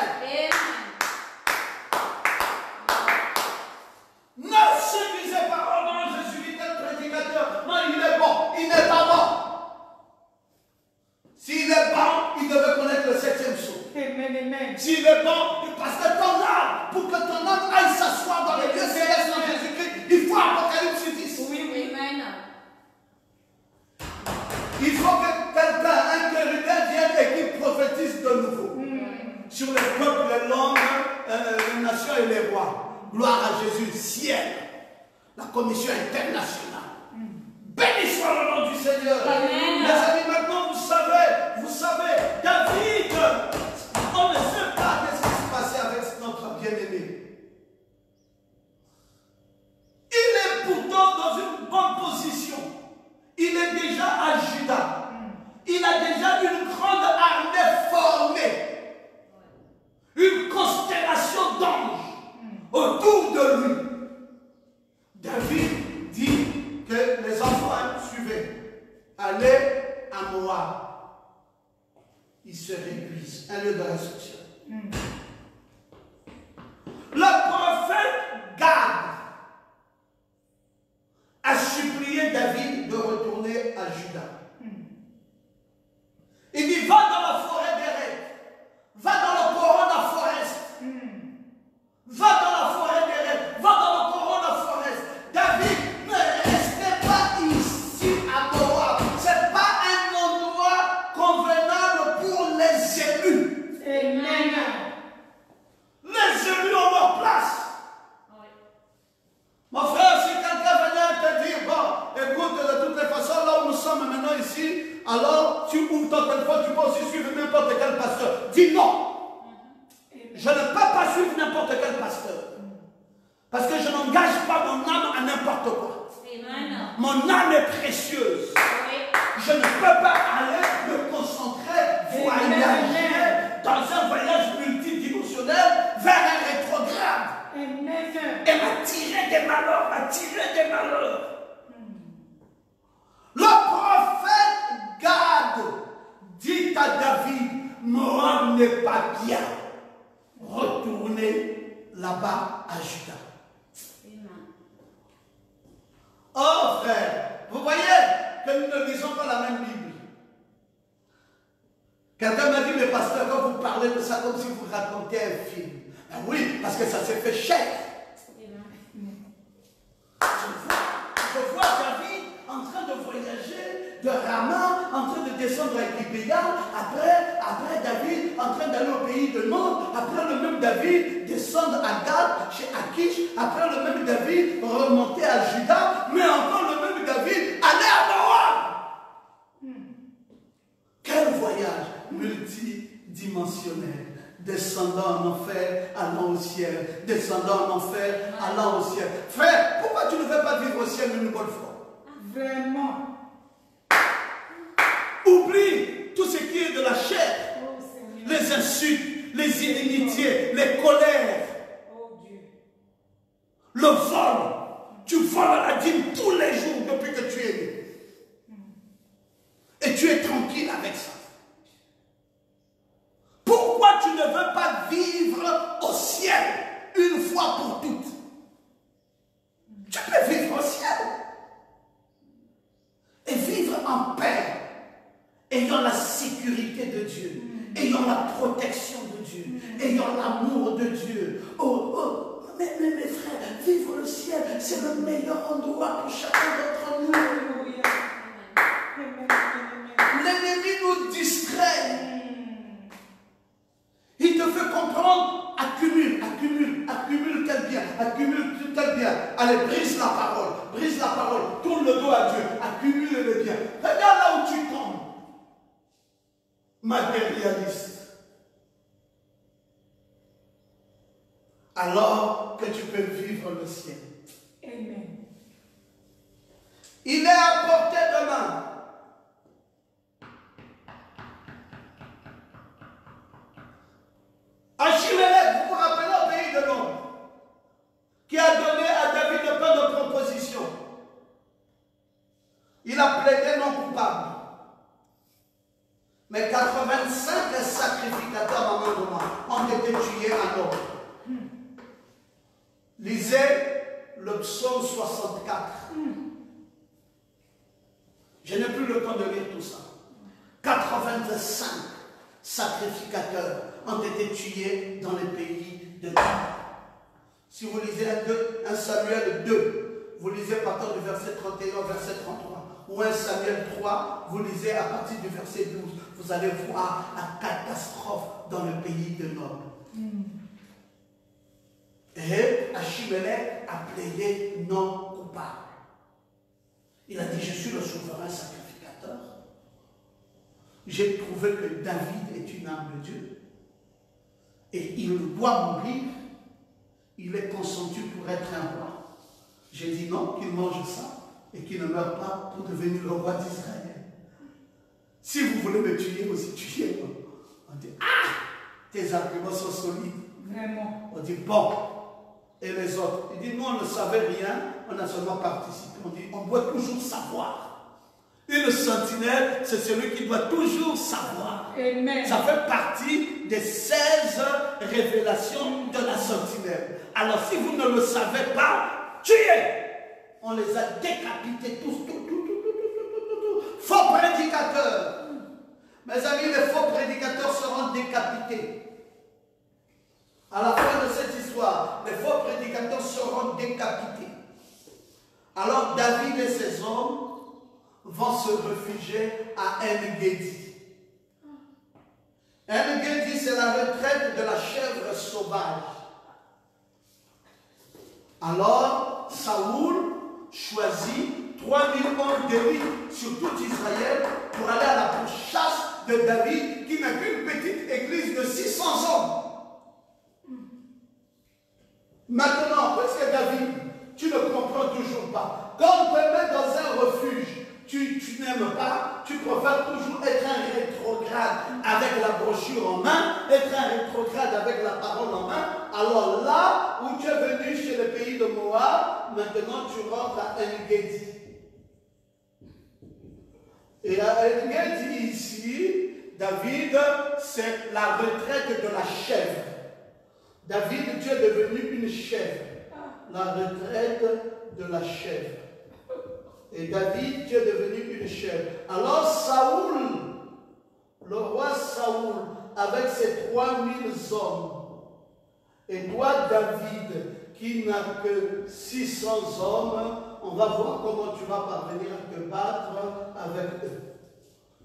Ne suffisez pas, oh non, je suis tel prédicateur, non, il est bon, il n'est pas bon. S'il est bon, il devait connaître le 7e psaume. Amen. S'il est bon, parce que ton âme, pour que ton âme aille s'asseoir dans les lieux célestes en Jésus-Christ, il faut Apocalypse 10. Il faut que quelqu'un, un chérubin vienne et qu'il prophétise de nouveau. Sur les peuples, les langues, les nations et les rois. Gloire à Jésus, ciel. La commission internationale. Béni soit le nom du Seigneur. Amen. Mes amis, maintenant vous savez, David, on ne sait pas ce qui s'est passé avec notre bien-aimé. Il est pourtant dans une bonne position. Il est déjà à Juda. Il a déjà une grande armée formée. Une constellation d'anges autour de lui. David dit que les enfants suivaient. Allez à Moab. Ils se réduisent. Un lieu de réception. Le prophète Gad a supplié David de retourner à Juda. Il dit, va dans la forêt d'Érec, va dans le Corona Forest, va dans la forêt d'Érec, va dans le Corona Forest. David, ne restez pas ici à Moab. Ce n'est pas un endroit convenable pour les élus. Amen. Les élus ont leur place. Mon frère, si quelqu'un venait te dire, bon, écoute, de toutes les façons, là où nous sommes maintenant ici, alors tu ouvres ton téléphone, tu peux aussi suivre n'importe quel pasteur. Dis non. Je ne peux pas suivre n'importe quel pasteur. Parce que je n'engage pas mon âme à n'importe quoi. Mon âme est précieuse. Je ne peux pas aller me concentrer, voyager dans un voyage multidimensionnel vers un rétrograde. Et m'attirer des malheurs, m'attirer dit à David, Moab n'est pas bien. Retournez là-bas à Juda. Oh frère, vous voyez que nous ne lisons pas la même Bible. Quelqu'un m'a dit, mais pasteur, quand vous parlez de ça comme si vous racontiez un film. Ben oui, parce que ça s'est fait cher. Je vois David en train de voyager de Rama, en train de descendre à Gibéa, après David en train d'aller au pays de Nord, après le même David descendre à Gad, chez Akish, après le même David remonter à Juda, mais encore le même David aller à Moab. Quel voyage multidimensionnel. Descendant en enfer, allant au ciel. Descendant en enfer, allant au ciel. Frère, pourquoi tu ne veux pas vivre au ciel une bonne fois? Vraiment. Oublie tout ce qui est de la chair. Oh, les insultes, les inimitiés, les colères. Oh Dieu. Le vol. Tu voles à la dîme tous les jours depuis que tu es né. Et tu es tranquille avec ça. Pourquoi tu ne veux pas vivre au ciel une fois pour toutes? Tu peux vivre au ciel et vivre en paix, ayant la sécurité de Dieu, ayant la protection de Dieu, ayant l'amour de Dieu. Mais frères, vivre le ciel, c'est le meilleur endroit pour chacun d'entre nous. Alléluia. L'ennemi nous distrait. Il te fait comprendre, accumule tel bien, accumule tel bien. Allez, brise la parole, tourne le dos à Dieu, accumule le bien. Regarde là où tu tombes, matérialiste. Alors que tu peux vivre le ciel. Amen. Il est à portée de main. Achimelech, vous vous rappelez au pays de l'ombre, qui a donné à David de plein de propositions. Il a plaidé non coupable. Mais 85 sacrificateurs en main de main ont été tués à l'ordre. Lisez le psaume 64. Je n'ai plus le temps de lire tout ça. 85 sacrificateurs ont été tués dans les pays de Dieu. Si vous lisez 1 Samuel 2, vous lisez à partir du verset 31 au verset 33, ou 1 Samuel 3, vous lisez à partir du verset 12, vous allez voir la catastrophe dans le pays de Nod. Et Achimelech a plaidé non coupable. Il a dit, je suis le souverain sacrificateur. J'ai trouvé que David est une âme de Dieu. Et il doit mourir. Il est consenti pour être un roi. J'ai dit non, qu'il mange ça et qu'il ne meure pas pour devenir le roi d'Israël. Si vous voulez me tuer aussi, tuez-moi. On dit, ah, tes arguments sont solides. Vraiment. On dit, bon. Et les autres, il dit, nous on ne savait rien, on a seulement participé. On dit, on doit toujours savoir. Une sentinelle, c'est celui qui doit toujours savoir. Amen. Ça fait partie des 16 révélations de la sentinelle. Alors si vous ne le savez pas, tuez. On les a décapités tous. Faux prédicateurs. Mes amis, les faux prédicateurs seront décapités. À la fin de cette histoire, les faux prédicateurs seront décapités. Alors David et ses hommes vont se réfugier à En-Gedi. En-Gedi, c'est la retraite de la chèvre sauvage. Alors, Saoul choisit 3000 hommes d'élite sur tout Israël pour aller à la pourchasse de David, qui n'a qu'une petite église de 600 hommes. Maintenant, puisque David, tu ne comprends toujours pas. Quand on te met dans un refuge, tu n'aimes pas, tu préfères toujours être un rétrograde avec la brochure en main, être un rétrograde avec la parole en main. Alors là où tu es venu chez le pays de Moab, maintenant tu rentres à En-Gedi. Et à En-Gedi ici, David, c'est la retraite de la chèvre. David, Dieu est devenu une chèvre. La retraite de la chèvre. Et David, Dieu est devenu une chèvre. Alors Saoul, le roi Saoul, avec ses 3000 hommes, et toi David, qui n'a que 600 hommes, on va voir comment tu vas parvenir à te battre avec eux.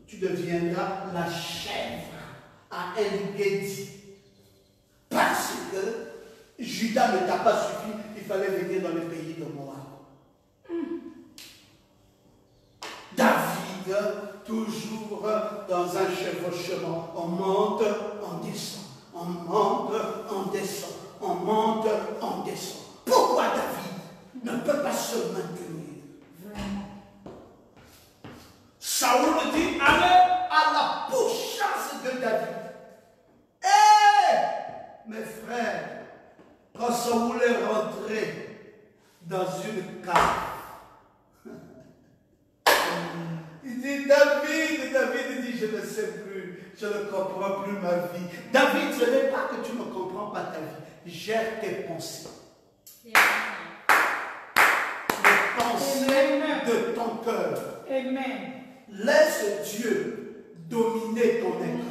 Tu deviendras la chèvre à En-Gedi. Parce que Judas ne t'a pas suffi, il fallait venir dans le pays de Moab. David, toujours dans un chevauchement, on monte, on descend, on monte, on descend, on monte, on descend. Pourquoi David ne peut pas se maintenir? Saoul dit, allez à la pourchasse de David. Mes frères, quand Saoul est rentré dans une cave, il dit, David dit, je ne sais plus, je ne comprends plus ma vie. David, ce n'est pas que tu ne comprends pas ta vie, gère tes pensées. Les pensées de ton cœur. Amen. Laisse Dieu dominer ton être.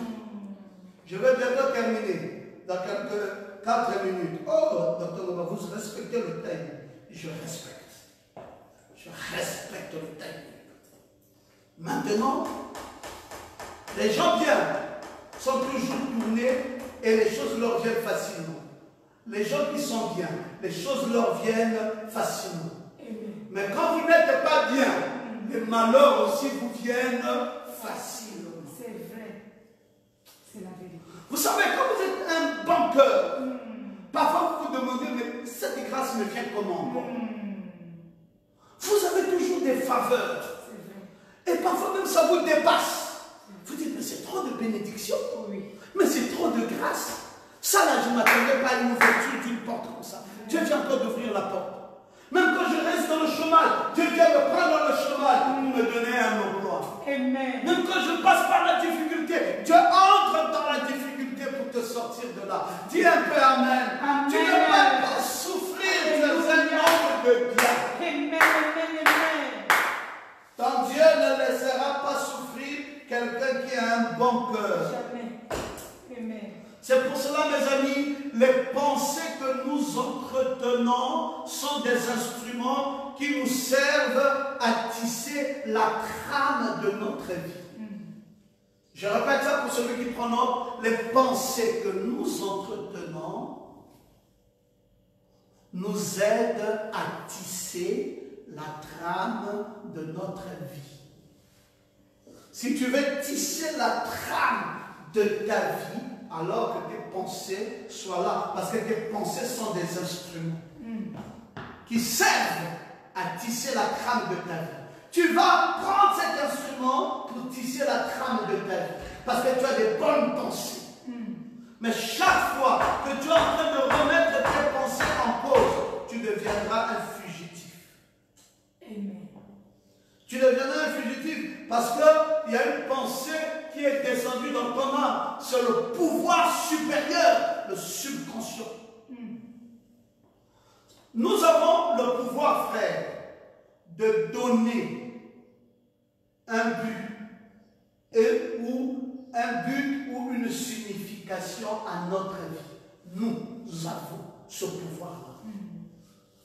Je vais bientôt terminer. Dans quelques 4 minutes. Oh, docteur Nova, vous respectez le timing. Je respecte. Je respecte le timing. Maintenant, les gens bien sont toujours tournés et les choses leur viennent facilement. Les gens qui sont bien, les choses leur viennent facilement. Mais quand vous n'êtes pas bien, les malheurs aussi vous viennent facilement. C'est vrai. C'est la vérité. Vous savez, quand vous êtes un banqueur, parfois vous vous demandez, mais cette grâce me vient comment encore? Vous avez toujours des faveurs. Et parfois même ça vous dépasse. Vous dites, mais c'est trop de bénédiction. Mais c'est trop de grâce. Ça là, je ne m'attendais pas à une ouverture d'une porte comme ça. Dieu vient encore d'ouvrir la porte. Même quand je reste dans le chômage, Dieu vient me prendre dans le chômage pour me donner un emploi. Amen. Même quand je passe par la difficulté, Dieu entre dans la difficulté pour te sortir de là. Dis un peu Amen. Amen. Tu ne vas pas souffrir, tu es un homme de bien. Amen, amen, amen. Ton Dieu ne laissera pas souffrir quelqu'un qui a un bon cœur. Jamais. Amen. C'est pour cela, mes amis, les pensées que nous entretenons sont des instruments qui nous servent à tisser la trame de notre vie. Je répète ça pour celui qui prend note. Les pensées que nous entretenons nous aident à tisser la trame de notre vie. Si tu veux tisser la trame de ta vie, alors que tes pensées soient là. Parce que tes pensées sont des instruments qui servent à tisser la trame de ta vie. Tu vas prendre cet instrument pour tisser la trame de ta vie. Parce que tu as des bonnes pensées. Mais chaque fois que tu es en train de remettre tes pensées en cause, tu deviendras un fugitif. Amen. Tu deviendras un fugitif parce qu'il y a une pensée qui est descendue dans ton âme. C'est le pouvoir supérieur, le subconscient. Nous avons le pouvoir, frère, de donner un but ou une signification à notre vie. Nous avons ce pouvoir-là.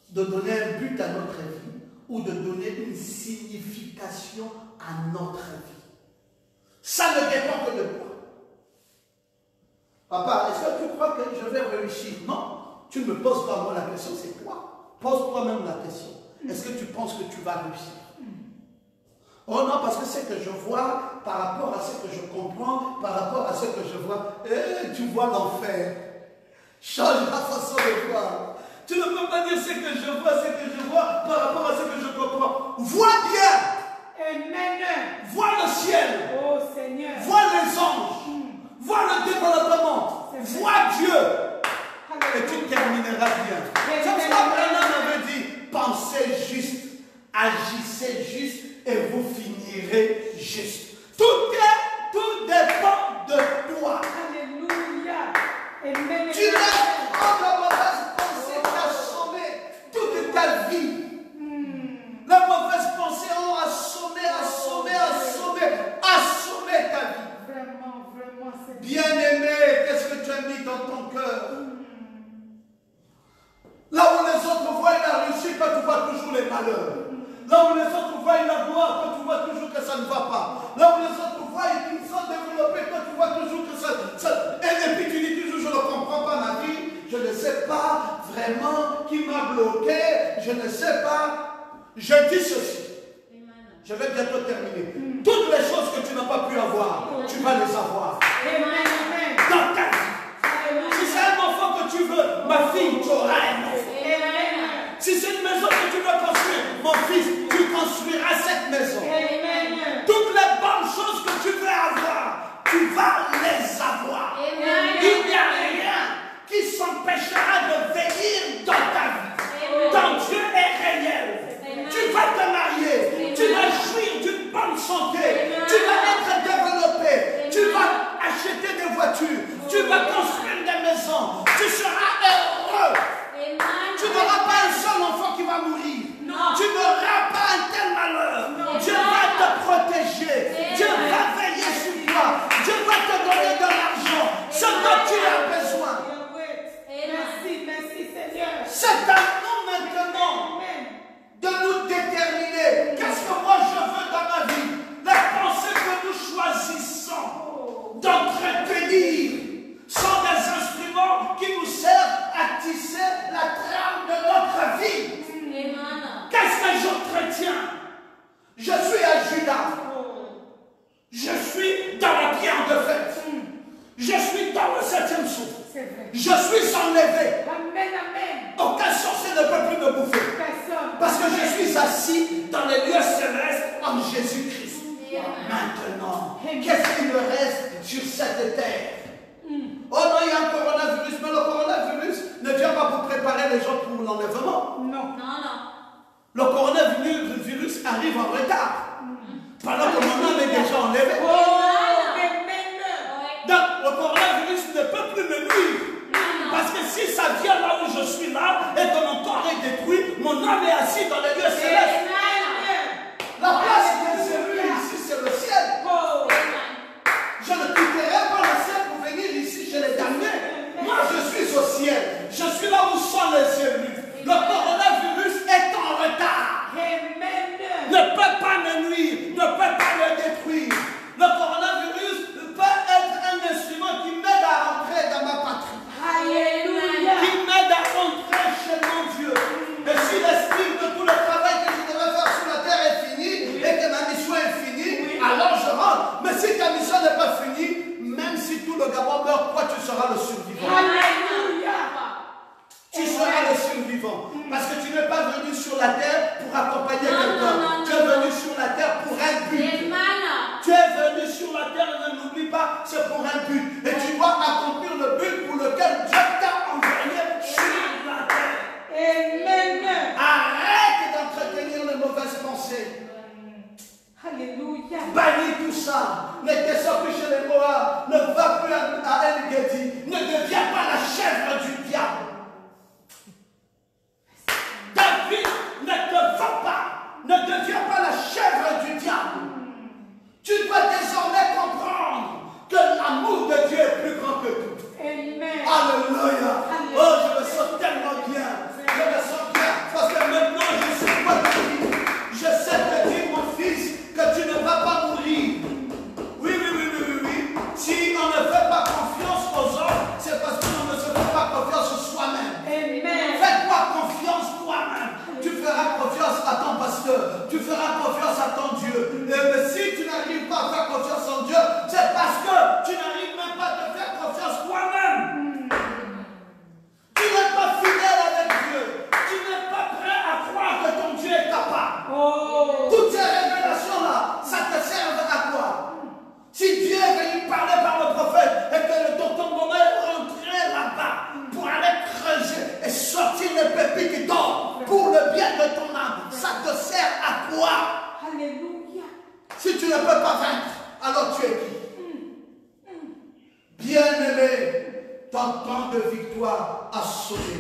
De donner un but à notre vie ou de donner une signification à notre vie. Ça ne dépend que de toi. Papa, est-ce que tu crois que je vais réussir? Non. Tu ne me poses pas moi la question, c'est toi. Pose toi-même la question. Est-ce que tu penses que tu vas réussir? Oh non, parce que c'est que je vois par rapport à ce que je comprends, par rapport à ce que je vois. Tu vois l'enfer. Change la façon de voir. Tu ne peux pas dire ce que je vois par rapport à ce que je comprends. Vois bien. Amen. Vois le ciel. Oh Seigneur. Vois les anges. Vois le développement. Vois Dieu. Et tu termineras bien. C'est ce qu'Abraham avait dit. Pensez juste, agissez juste et vous finirez juste. Tout dépend malheur. Là où les autres voient la gloire, toi tu vois toujours que ça ne va pas. Là où les autres voient qu'ils sont développés, toi tu vois toujours que ça... Et puis tu dis toujours, je ne comprends pas ma vie, je ne sais pas vraiment qui m'a bloqué, je ne sais pas. Je dis ceci. Je vais bientôt terminer. Toutes les choses que tu n'as pas pu avoir, tu vas les avoir. Dans ta vie. Si c'est un enfant que tu veux, ma fille, tu auras un enfant. Si c'est une maison que tu veux construire, mon fils, tu construiras cette maison. Toutes les bonnes choses que tu veux avoir, tu vas les avoir. Il n'y a rien qui s'empêchera de venir dans ta vie. Ton Dieu est réel. Tu vas te marier, tu vas jouir d'une bonne santé, tu vas être développé, tu vas acheter des voitures, tu vas construire des maisons, tu seras heureux. Tu n'auras pas un seul enfant qui va mourir. Tu n'auras pas un tel malheur. Dieu va te protéger. Dieu va veiller sur toi. Dieu va te donner de l'argent, ce dont tu as besoin. Merci Seigneur. C'est à nous maintenant de nous déterminer. Qu'est-ce que moi je veux dans ma vie? Les pensées que nous choisissons d'entretenir sont des instruments qui nous servent à tisser la trame de notre vie. Qu'est-ce que j'entretiens? Je suis à Judas. Je suis dans la pierre de fête. Je suis dans le 7e souffle. Je suis enlevé. Amen. Aucun sorcier ne peut plus me bouffer. Parce que je suis assis dans les lieux célestes en Jésus-Christ. Maintenant, qu'est-ce qui me reste sur cette terre? Oh non, il y a un coronavirus, mais le coronavirus ne vient pas pour préparer les gens pour l'enlèvement. Non. Le coronavirus arrive en retard. Pendant que mon âme est déjà enlevé. Donc, le coronavirus ne peut plus me nuire. Parce que si ça vient là où je suis là, et que mon corps est détruit, mon âme est assise dans les lieux célestes. La place des élus ici, c'est le ciel. Je ne quitterai pas le ciel pour venir ici chez les damnés. Moi, je suis au ciel. Je suis là où sont les élus. Le coronavirus est en retard. Ne peut pas me nuire, ne peut pas me détruire. Le coronavirus peut être un instrument qui m'aide à rentrer dans ma patrie. Alléluia. Qui m'aide à rentrer chez mon Dieu. Et si l'estime de tout le travail que je devais faire sur la terre est fini et que ma mission est finie, alors je rentre. Mais si ta mission n'est pas finie, même si tout le Gabon meurt, toi tu seras le survivant. Alléluia. Tu seras le survivant. Parce que tu n'es pas venu sur la terre pour accompagner quelqu'un. Tu es venu sur la terre pour un but. Tu es venu sur la terre, ne l'oublie pas, c'est pour un but. Et tu dois accomplir le but pour lequel Dieu t'a envoyé sur la terre. Amen. Arrête d'entretenir les mauvaises pensées. Alléluia. Bannis tout ça. Ne descends plus chez les Moab. Ne va plus à El-Gedi. Ne deviens pas la chèvre du diable. David ne te va pas. Ne deviens pas la chèvre du diable. Tu dois désormais comprendre que l'amour de Dieu est plus grand que tout. Amen. Alléluia. Oh, je me sens tellement bien. Je me sens bien. Parce que maintenant, je sais quoi te dire. Je sais te dire, mon fils, que tu ne vas pas mourir. Oui. Si on ne fait pas confiance aux autres, c'est parce qu'on ne se fait pas confiance en soi-même. Amen. Fais-toi confiance toi-même. Tu feras confiance à ton pasteur. Tu feras confiance à ton Dieu. Mais si tu n'arrives pas à faire confiance en Dieu, c'est parce que tu n'arrives même pas à te faire confiance toi-même. Tu n'es pas fidèle avec Dieu. Tu n'es pas prêt à croire que ton Dieu est capable. Toutes ces révélations-là, ça te sert à quoi? Si Dieu est venu parler par le prophète et que le docteur Momo est rentré là-bas pour aller creuser et sortir les pépites d'or pour le bien de ton âme, ça te sert à quoi? Alléluia. Si tu ne peux pas vaincre, alors tu es qui? Bien-aimé, ton temps de victoire a sonné.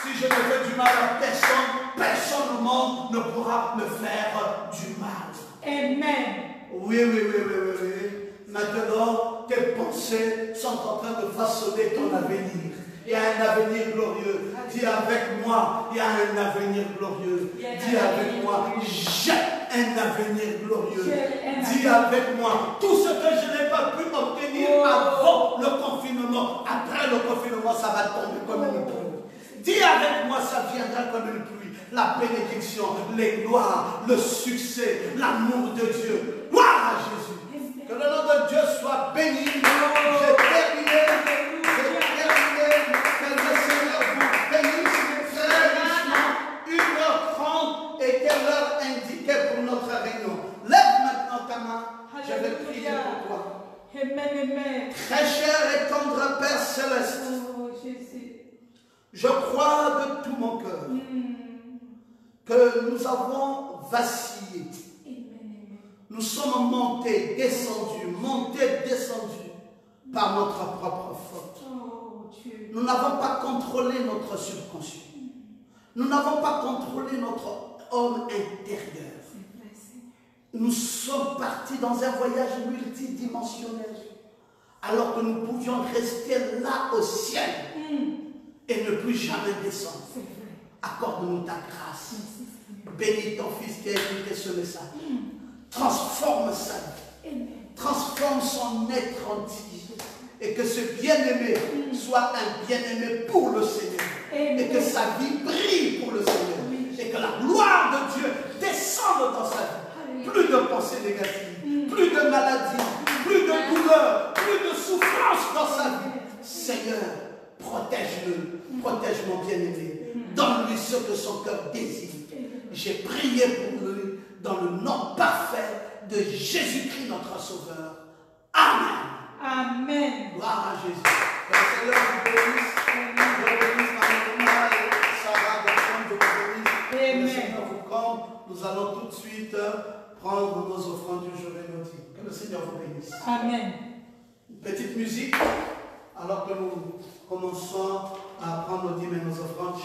Si je ne fais du mal à personne, personne au monde ne pourra me faire du mal. Amen. Oui. Maintenant, tes pensées sont en train de façonner ton avenir. Il y a un avenir glorieux. Dis avec moi, il y a un avenir glorieux. Dis avec moi, j'ai un avenir glorieux. Dis avec moi, tout ce que je n'ai pas pu obtenir avant le confinement, après le confinement, ça va tomber comme une pluie. Dis avec moi, ça viendra comme une pluie. La bénédiction, les gloires, le succès, l'amour de Dieu. Gloire à Jésus. Que le nom de Dieu soit béni. J'ai terminé. Que le Seigneur vous bénisse très richement. 1h30 était l'heure indiquée pour notre réunion. Lève maintenant ta main. Je vais prier pour toi. Amen. Très cher et tendre Père Céleste, Oh, Jésus. je crois de tout mon cœur que nous avons vacillé. Nous sommes montés, descendus par notre propre faute. Oh, Dieu. Nous n'avons pas contrôlé notre subconscient. Nous n'avons pas contrôlé notre homme intérieur. C'est vrai, Seigneur. Nous sommes partis dans un voyage multidimensionnel, alors que nous pouvions rester là au ciel et ne plus jamais descendre. C'est vrai. Accorde-nous ta grâce. Merci, Seigneur. Bénis ton fils qui a écouté ce message. Transforme sa vie. Amen. Transforme son être entier. Et que ce bien-aimé soit un bien-aimé pour le Seigneur. Amen. Et que sa vie brille pour le Seigneur. Oui. Et que la gloire de Dieu descende dans sa vie. Alléluia. Plus de pensées négatives, plus de maladies, plus de douleurs, plus de souffrances dans sa vie. Seigneur, protège-le. Protège mon bien-aimé. Donne-lui ce que son cœur désire. J'ai prié pour lui dans le nom parfait de Jésus-Christ notre Sauveur. Amen. Amen. Gloire à Jésus. Que le Seigneur vous bénisse. Je bénisse Marie et Sarah de je vous bénisse. Que le Seigneur vous comble. Nous allons tout de suite prendre nos offrandes du jour et nos dîmes. Que le Seigneur vous bénisse. Amen. Une petite musique alors que nous commençons à prendre nos dîmes et nos offrandes.